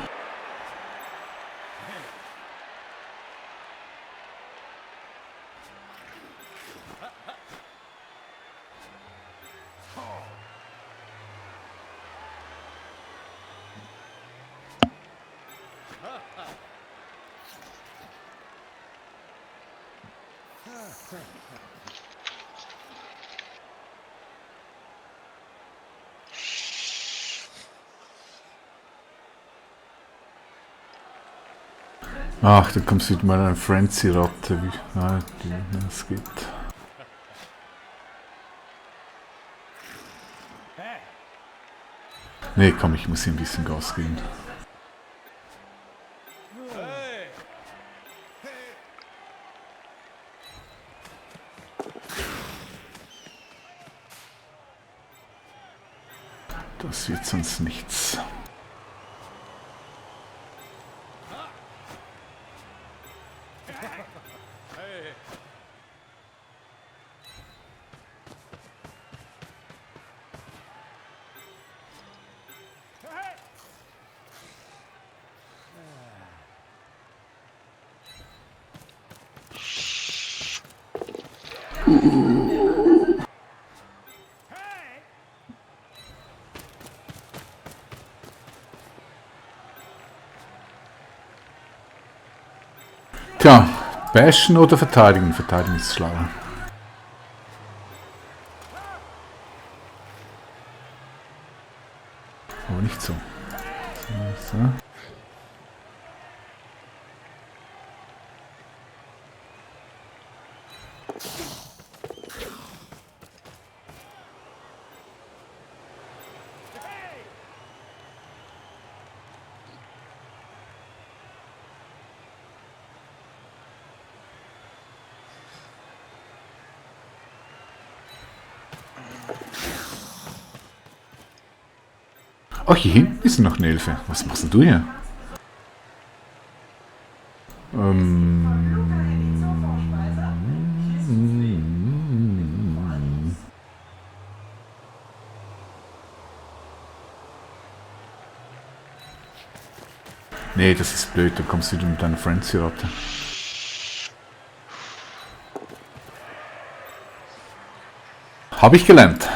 Ach, da kommst du mit meiner Frenzy-Ratte. Das geht. Nee, komm, ich muss hier ein bisschen Gas geben. Das wird sonst nichts. Tja, bashen oder verteidigen? Verteidigen ist schlauer. Aber nicht so. So. Oh, hier hinten ist noch eine Hilfe. Was machst denn du hier? Nee, das ist blöd. Dann kommst du wieder mit deiner Frenzy-Ratte. Habe ich gelernt.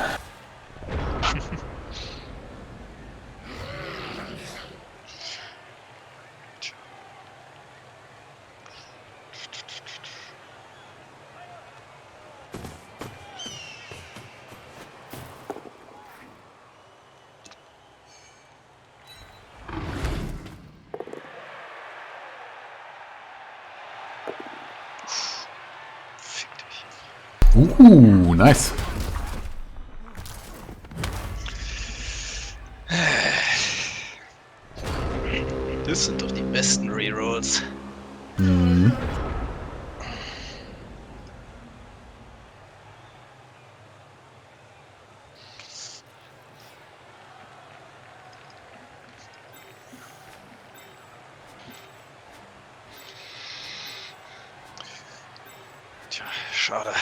Fick dich. Nice. Das sind doch die besten Rerolls. Mhm. Tja, schade.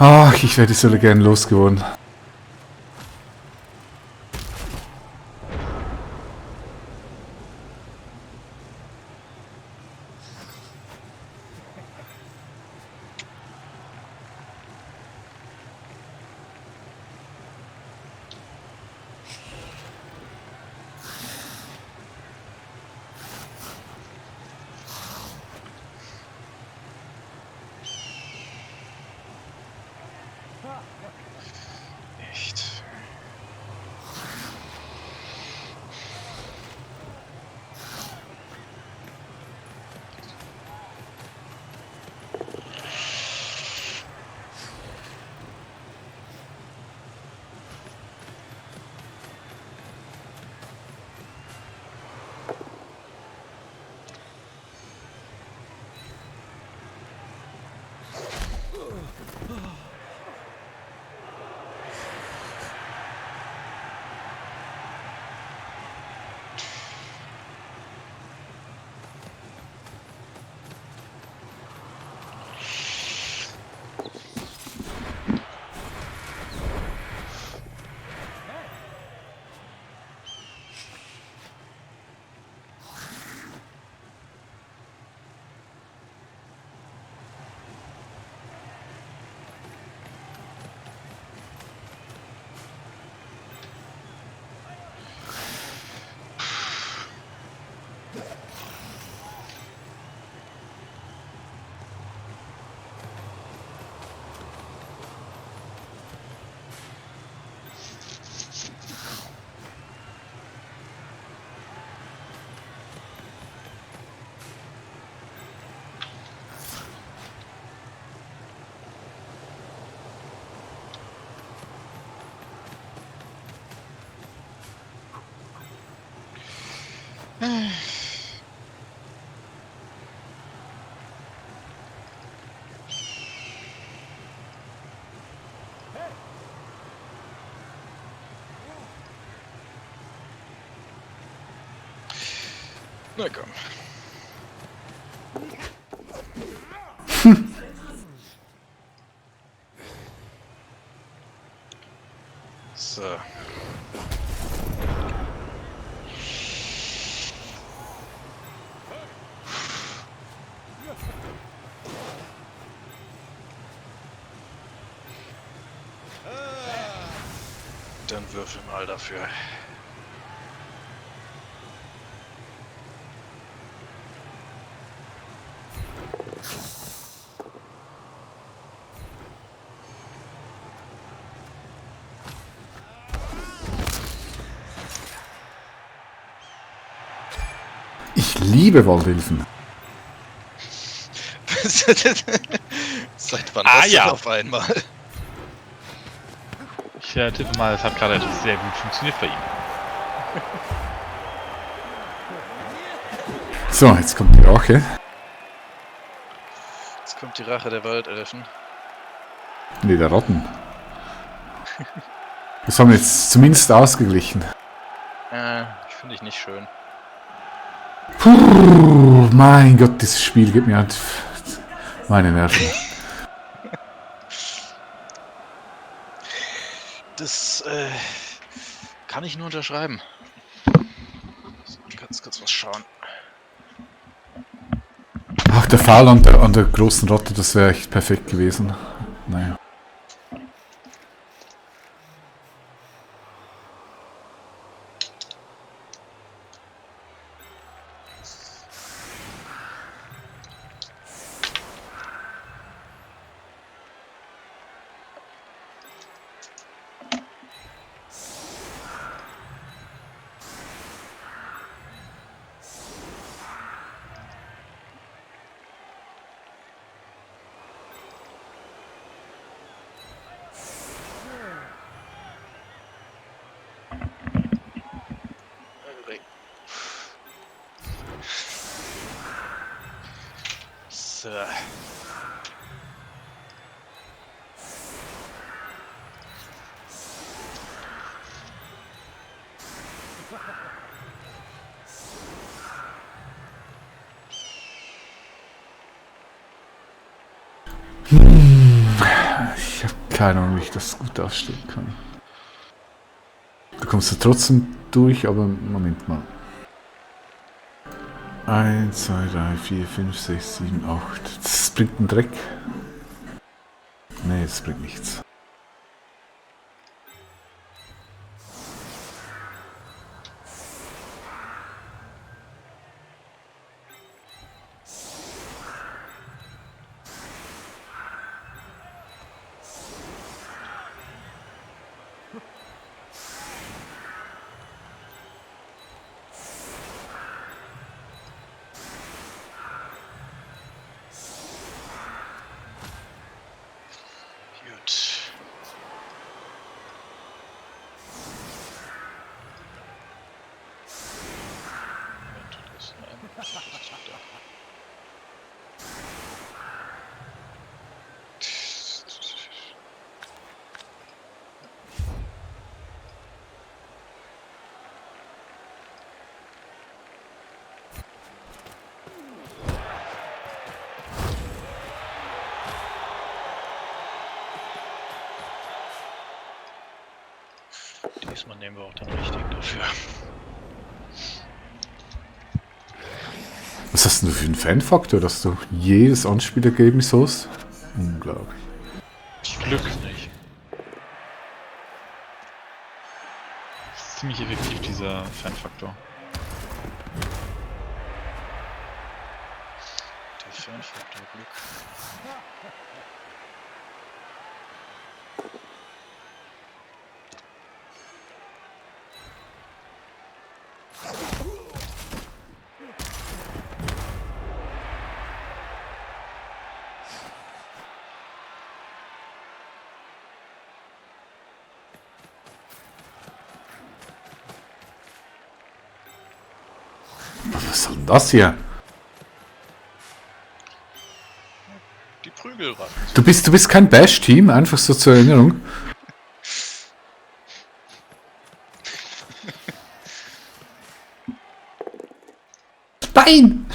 Ach, ich wäre so gern losgeworden. Echt. Na komm. So. Dann würfel mal dafür. Ich liebe Waldhilfen. Seit wann Ah, das ja. denn auf einmal? Ich tippe mal, es hat gerade etwas sehr gut funktioniert bei ihm. So, jetzt kommt die Rache. Jetzt kommt die Rache der Waldelfen. Nee, der Ratten. Das haben wir jetzt zumindest ausgeglichen. Finde ich nicht schön. Puh, mein Gott, dieses Spiel gibt mir halt meine Nerven. Das kann ich nur unterschreiben. Ganz kurz was schauen. Ach, der Pfahl an der großen Ratte, das wäre echt perfekt gewesen. Naja. So. Ich habe keine Ahnung, wie ich das gut ausstellen kann. Du kommst da trotzdem durch, aber Moment mal. 1, 2, 3, 4, 5, 6, 7, 8. Das bringt einen Dreck. Nee, das bringt nichts. Gut. Diesmal nehmen wir auch den richtigen dafür. Was hast denn du für einen Fanfaktor, dass du jedes Anspielergebnis hast? Unglaublich. Glück nicht. Das ist ziemlich effektiv, dieser Fanfaktor. Der Fanfaktor Glück. Was soll denn das hier? Die Prügelratten. Du bist kein Bash-Team, einfach so zur Erinnerung. Nein!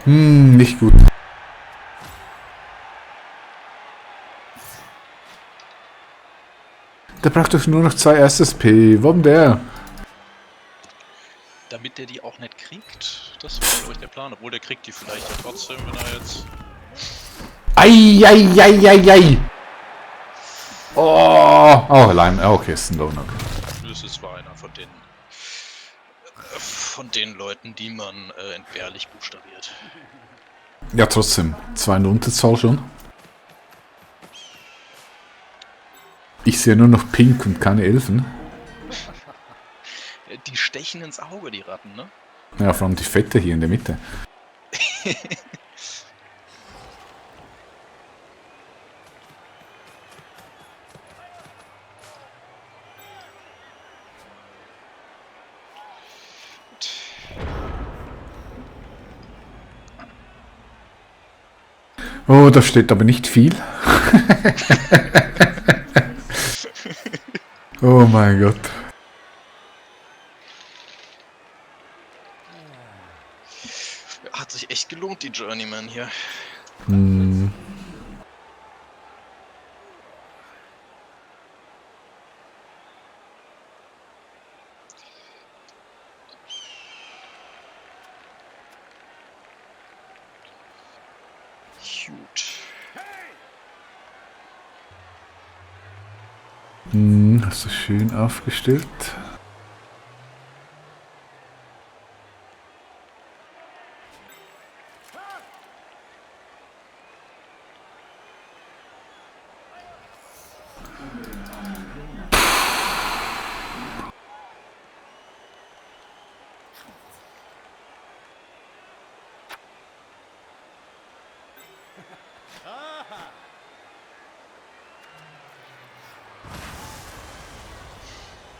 Nicht gut. Der braucht doch nur noch 2 SSP. Warum der? Damit der die auch nicht kriegt. Das war, glaube ich, der Plan. Obwohl, der kriegt die vielleicht ja trotzdem, wenn er jetzt... Ei. Oh, allein. Okay, ist ein Low-Knock. Das war einer von den Leuten, die man entbehrlich buchstabiert. Ja, trotzdem. 2 in der Unterzahl schon. Ich sehe nur noch Pink und keine Elfen. Die stechen ins Auge, die Ratten, ne? Ja, vor allem die Fette hier in der Mitte. Oh, da steht aber nicht viel. Oh mein Gott. Hat sich echt gelohnt, die Journeyman hier. Hm. Gut. Hast du schön aufgestellt.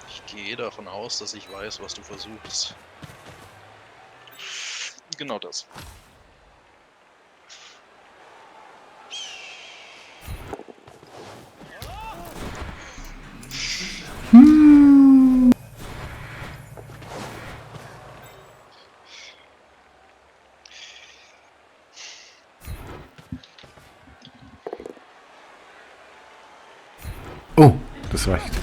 Ich gehe davon aus, dass ich weiß, was du versuchst. Genau das. Oh, das reicht.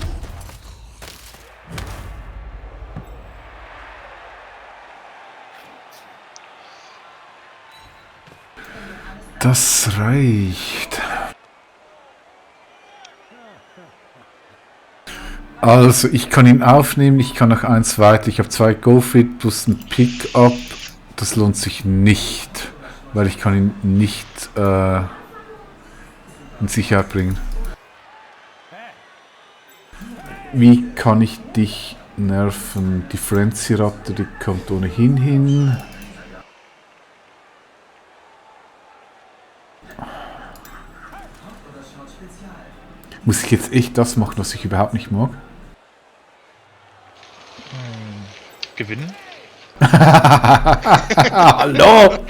Das reicht. Also, ich kann ihn aufnehmen, ich kann noch 1 weiter. Ich habe 2 Go-Fit plus ein Pick-Up. Das lohnt sich nicht, weil ich kann ihn nicht in Sicherheit bringen. Wie kann ich dich nerven? Die Frenzy-Ratte, die kommt ohnehin hin. Muss ich jetzt echt das machen, was ich überhaupt nicht mag? Gewinnen? Hallo!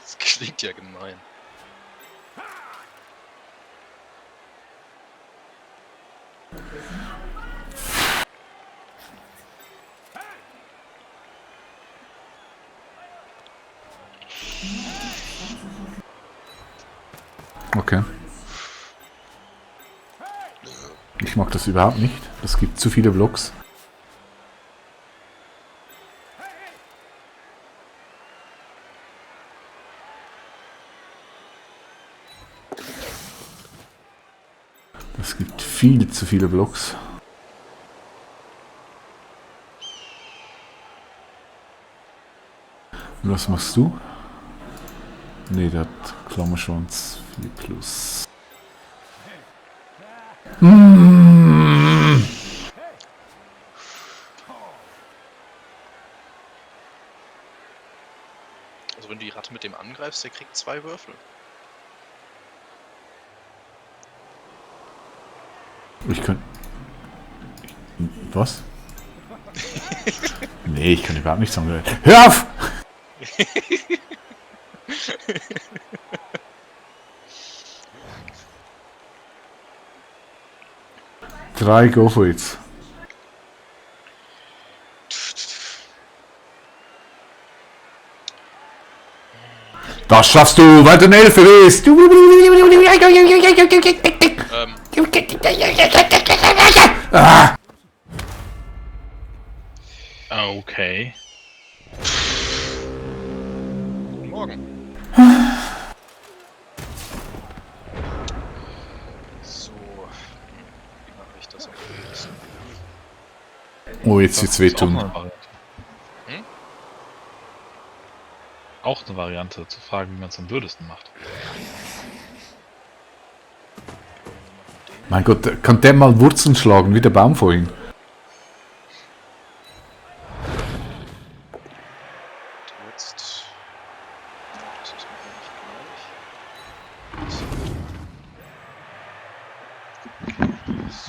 Das klingt ja gemein. Okay. Ich mag das überhaupt nicht. Es gibt zu viele Blocks. Es gibt viel zu viele Blocks. Und was machst du? Ne, der hat Klammerschwanz 4 plus. Also wenn du die Ratte mit dem angreifst, der kriegt 2 Würfel. Ich kann... Was? Nee, ich kann überhaupt nichts sagen. Hör auf! Drei, go for it. Das schaffst du, weil du eine Elfe bist! Ah. Okay. Guten Morgen. So. Wie mache ich das am blödesten? Oh, jetzt wird's Das ist auch wehtun. eine Variante. Hm? Auch eine Variante, zu fragen, wie man es am blödesten macht. Mein Gott, kann der mal Wurzeln schlagen, wie der Baum vorhin? Jetzt. Das ist noch nicht gleich.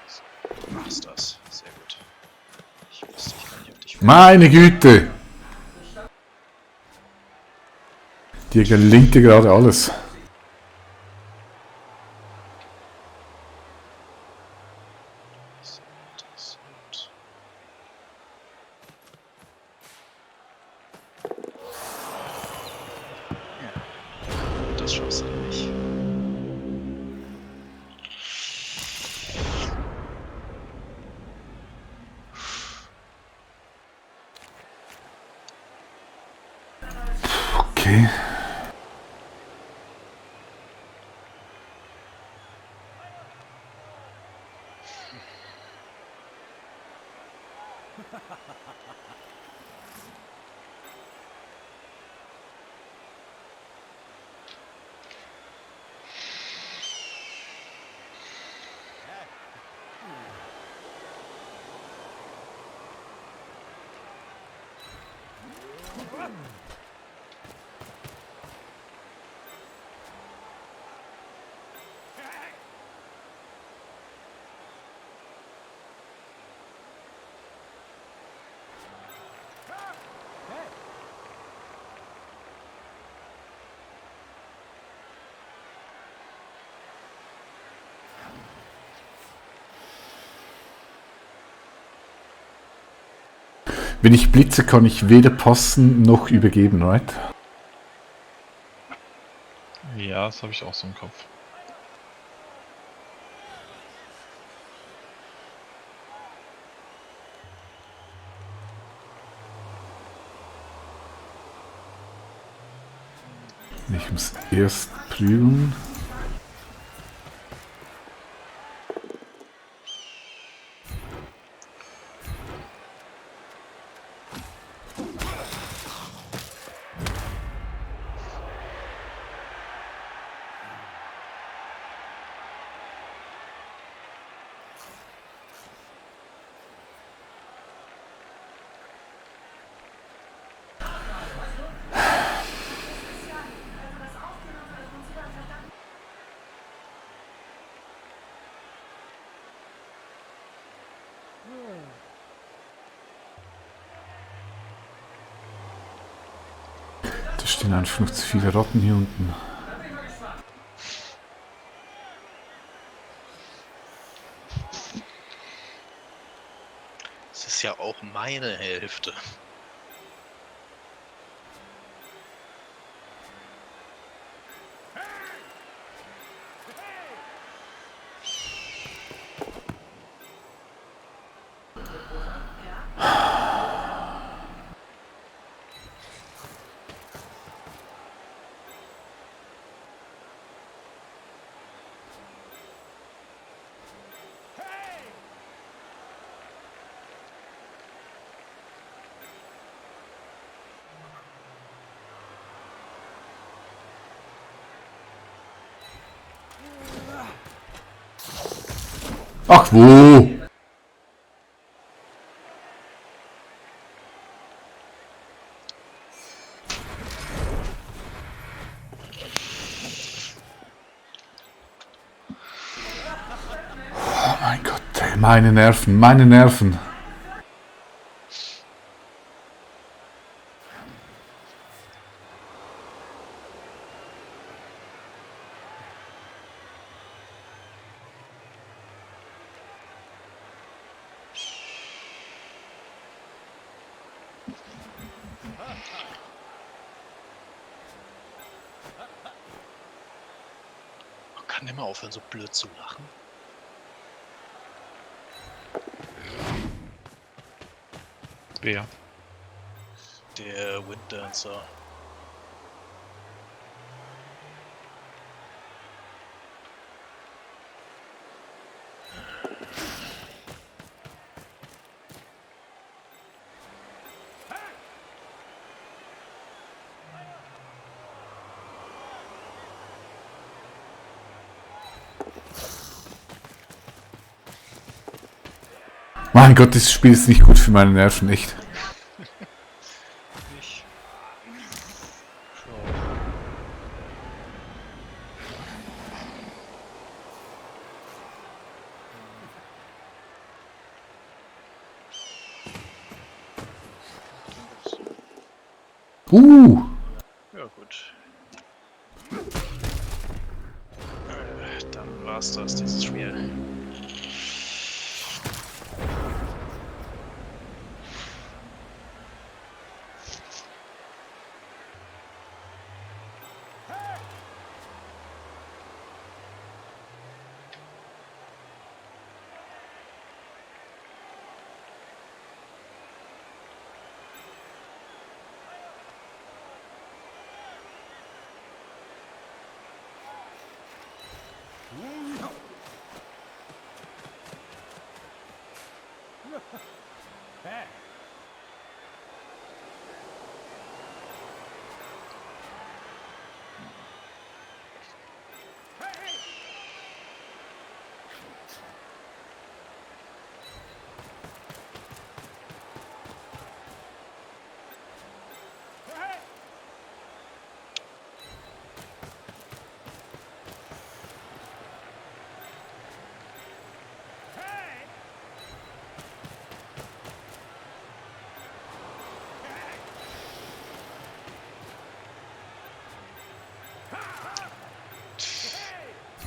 So. Du machst das. Sehr gut. Ich wusste, ich kann nicht auf dich. Meine Güte! Dir gelingt dir gerade alles. Sehr interessant. Ja, das schaffst du nicht. Okay. Wenn ich blitze, kann ich weder passen noch übergeben, right? Ja, das habe ich auch so im Kopf. Ich muss erst prügeln. Da stehen einfach noch zu viele Ratten hier unten. Das ist ja auch meine Hälfte. Ach wo! Meine Nerven, meine Nerven. Kann der mal aufhören, so blöd zu lachen? Wer? Der Winddancer. Mein Gott, das Spiel ist nicht gut für meine Nerven, echt. Ich. Ja, gut. Dann war's das, dieses Spiel.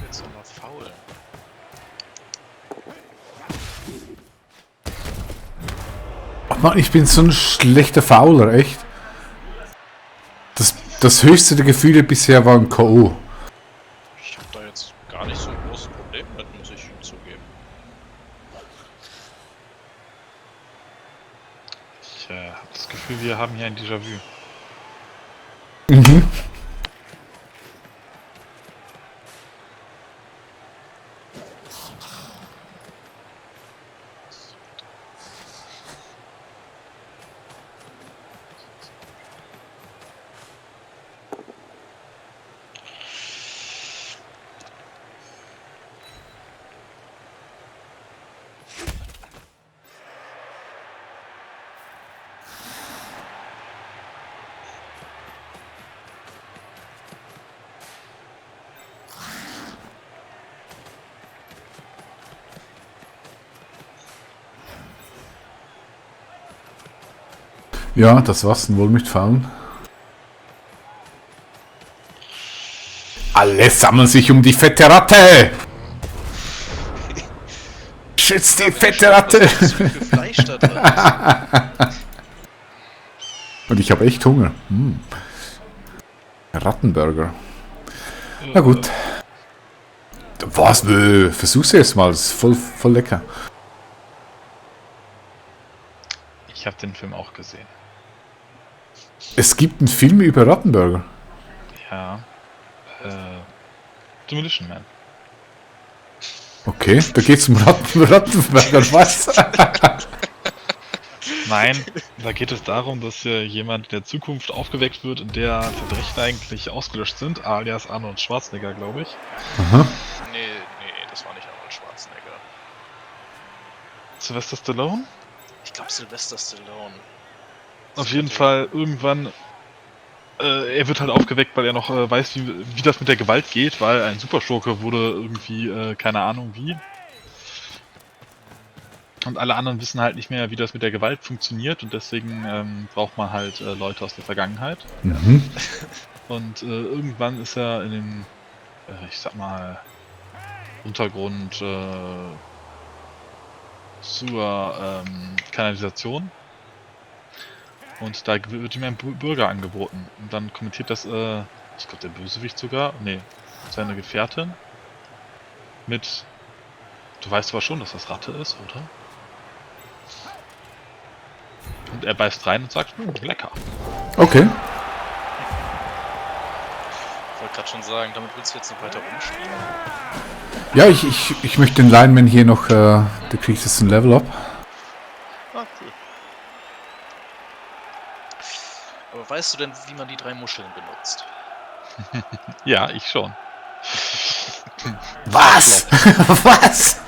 Jetzt nochmal faul. Oh Mann, ich bin so ein schlechter Fouler, echt. Das höchste der Gefühle bisher war ein K.O. Ich habe da jetzt gar nicht so ein großes Problem mit, muss ich zugeben. Ich habe das Gefühl, wir haben hier ein Déjà-vu. Mhm. Ja, das war's denn wohl mit Faulen. Alle sammeln sich um die fette Ratte! Schützt die fette Ratte! Was ist für Fleisch da drin? Und ich habe echt Hunger. Rattenburger. Na gut. Was? Versuch's erst mal. Das ist voll lecker. Ich habe den Film auch gesehen. Es gibt einen Film über Rattenburger. Ja. Demolition Man. Okay, da geht's um Rattenburger, was? Nein, da geht es darum, dass jemand in der Zukunft aufgeweckt wird, in der Verbrechen eigentlich ausgelöscht sind, alias Arnold Schwarzenegger, glaube ich. Aha. Nee, das war nicht Arnold Schwarzenegger. Sylvester Stallone? Ich glaube Sylvester Stallone. Auf jeden Fall irgendwann, er wird halt aufgeweckt, weil er noch weiß, wie das mit der Gewalt geht, weil ein Superschurke wurde irgendwie, keine Ahnung wie, Und alle anderen wissen halt nicht mehr, wie das mit der Gewalt funktioniert und deswegen braucht man halt Leute aus der Vergangenheit. Mhm. Und irgendwann ist er in dem, ich sag mal, Untergrund zur Kanalisation. Und da wird ihm ein Bürger angeboten. Und dann kommentiert das, ich glaube der Bösewicht sogar, nee, seine Gefährtin mit, du weißt aber schon, dass das Ratte ist, oder? Und er beißt rein und sagt, lecker. Okay. Ich wollte gerade schon sagen, damit willst du jetzt noch weiter rumspielen? Ja, ich möchte den Lineman hier noch, der kriegt jetzt ein Level up. Ah, cool. Aber weißt du denn, wie man die 3 Muscheln benutzt? Ja, ich schon. Was? Was?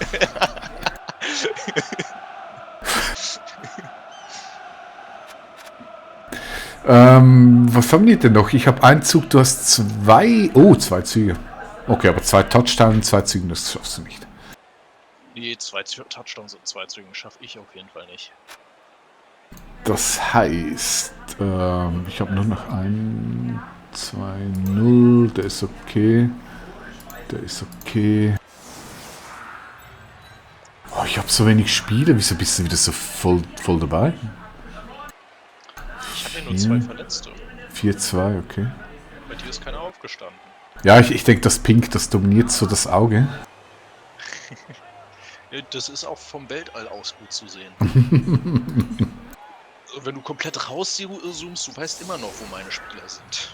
Was haben die denn noch? Ich habe einen Zug, du hast 2... Oh, 2 Züge. Okay, aber 2 Touchdowns und 2 Züge, das schaffst du nicht. Nee, 2 Touchdowns und 2 Zügen schaffe ich auf jeden Fall nicht. Das heißt, ich habe nur noch einen, 2-0, der ist okay. Der ist okay. Oh, ich habe so wenig Spiele, wieso bist du wieder so voll dabei? Ich habe ja nur 2 Verletzte. 4-2, okay. Bei dir ist keiner aufgestanden. Ja, ich denke, das Pink, das dominiert so das Auge. Ja, das ist auch vom Weltall aus gut zu sehen. Wenn du komplett rauszoomst, du weißt immer noch, wo meine Spieler sind.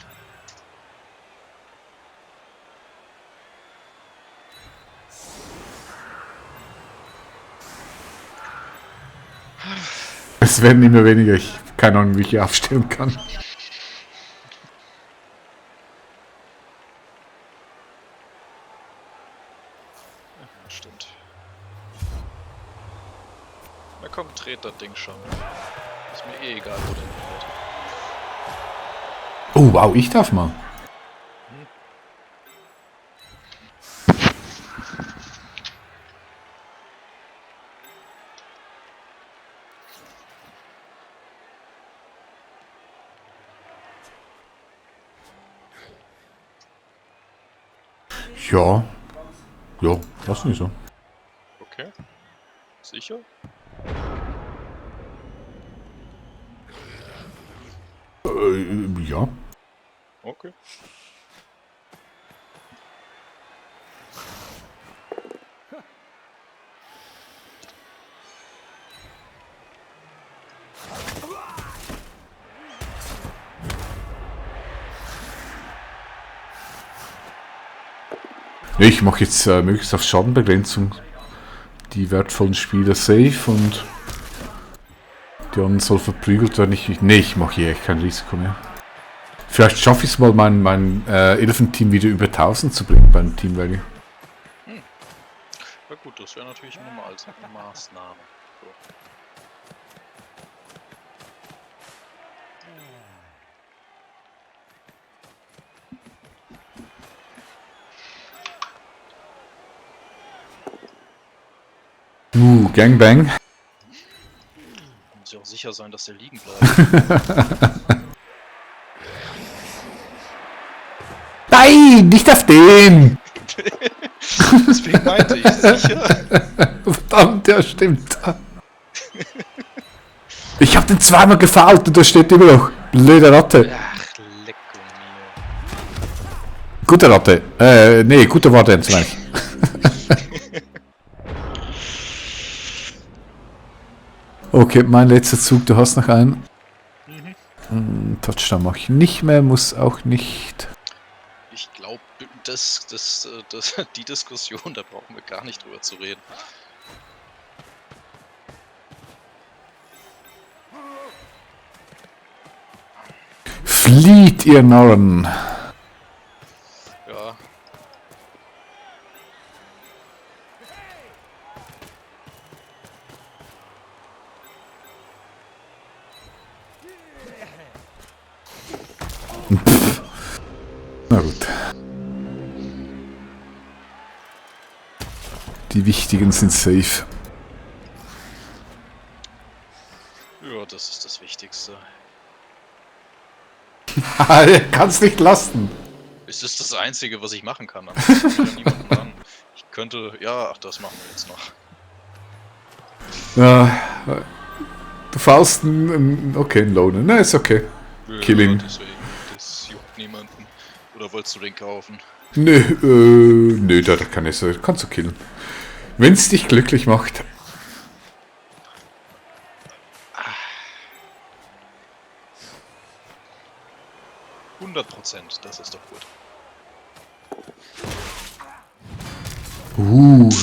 Es werden immer weniger, ich habe keine Ahnung, wie ich hier aufstellen kann. Stimmt. Na komm, dreht das Ding schon. Ist mir eh egal, wo der wird. Oh, wow, ich darf mal. Ja. Ja, das nicht so. Okay. Sicher? Ja. Okay. Ich mache jetzt möglichst auf Schadenbegrenzung die wertvollen Spieler safe und die anderen soll verprügelt werden. Ich mache hier echt kein Risiko mehr. Vielleicht schaffe ich es mal, mein Elfen-Team wieder über 1000 zu bringen beim Team Value. Na gut, das wäre natürlich nur mal als Maßnahme. So. Gangbang. Muss ja auch sicher sein, dass der liegen bleibt. Nein, nicht auf den! Deswegen meinte ich, sicher. Verdammt, ja, stimmt. Ich habe den zweimal gefoult und da steht immer noch. Blöde Ratte. Ach, lecko mio. Gute Ratte. Nee, gute Worte ins Gleich. Okay, mein letzter Zug, du hast noch einen. Touchdown mache ich nicht mehr, muss auch nicht. Ich glaube, die Diskussion, da brauchen wir gar nicht drüber zu reden. Flieht, ihr Narren. Ja. Na gut. Die wichtigen sind safe. Wichtigste. Kannst nicht lassen. Es ist das Einzige, was ich machen kann. Ansonsten kommt ja niemanden ran. Ich könnte... Ja, ach, das machen wir jetzt noch. Ja, du faust okay, einen Loner. Ne, ist okay. Kill ihn. Deswegen, das juckt niemanden. Oder wolltest du den kaufen? Nö, da kann ich so. Kannst du killen. Wenn's dich glücklich macht. 100%, das ist doch gut. Knockout.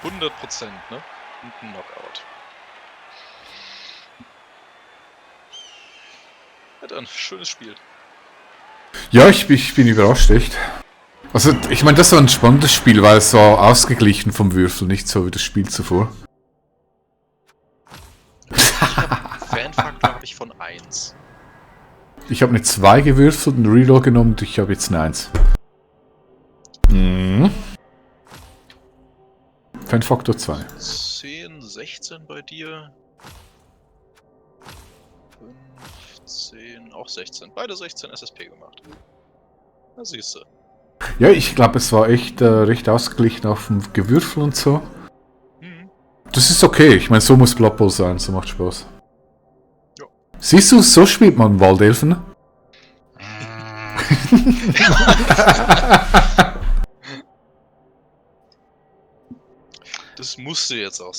100%, ne? Und ein Knockout. Ja dann, schönes Spiel. Ja, ich bin überrascht, echt. Also, ich meine, das war ein spannendes Spiel, weil es war ausgeglichen vom Würfel, nicht so wie das Spiel zuvor. Fanfaktor habe ich von 1. Ich habe eine 2 gewürfelt, einen Reroll genommen und ich habe jetzt eine 1. Mhm. Fanfaktor 2. 10, 16 bei dir. 15, auch 16. Beide 16 SSP gemacht. Na siehst du. Ja, ich glaube, es war echt recht ausgeglichen auf dem Gewürfel und so. Mhm. Das ist okay. Ich meine, so muss Blood Bowl sein. So macht Spaß. Ja. Siehst du, so spielt man Waldelfen. Das musste jetzt auch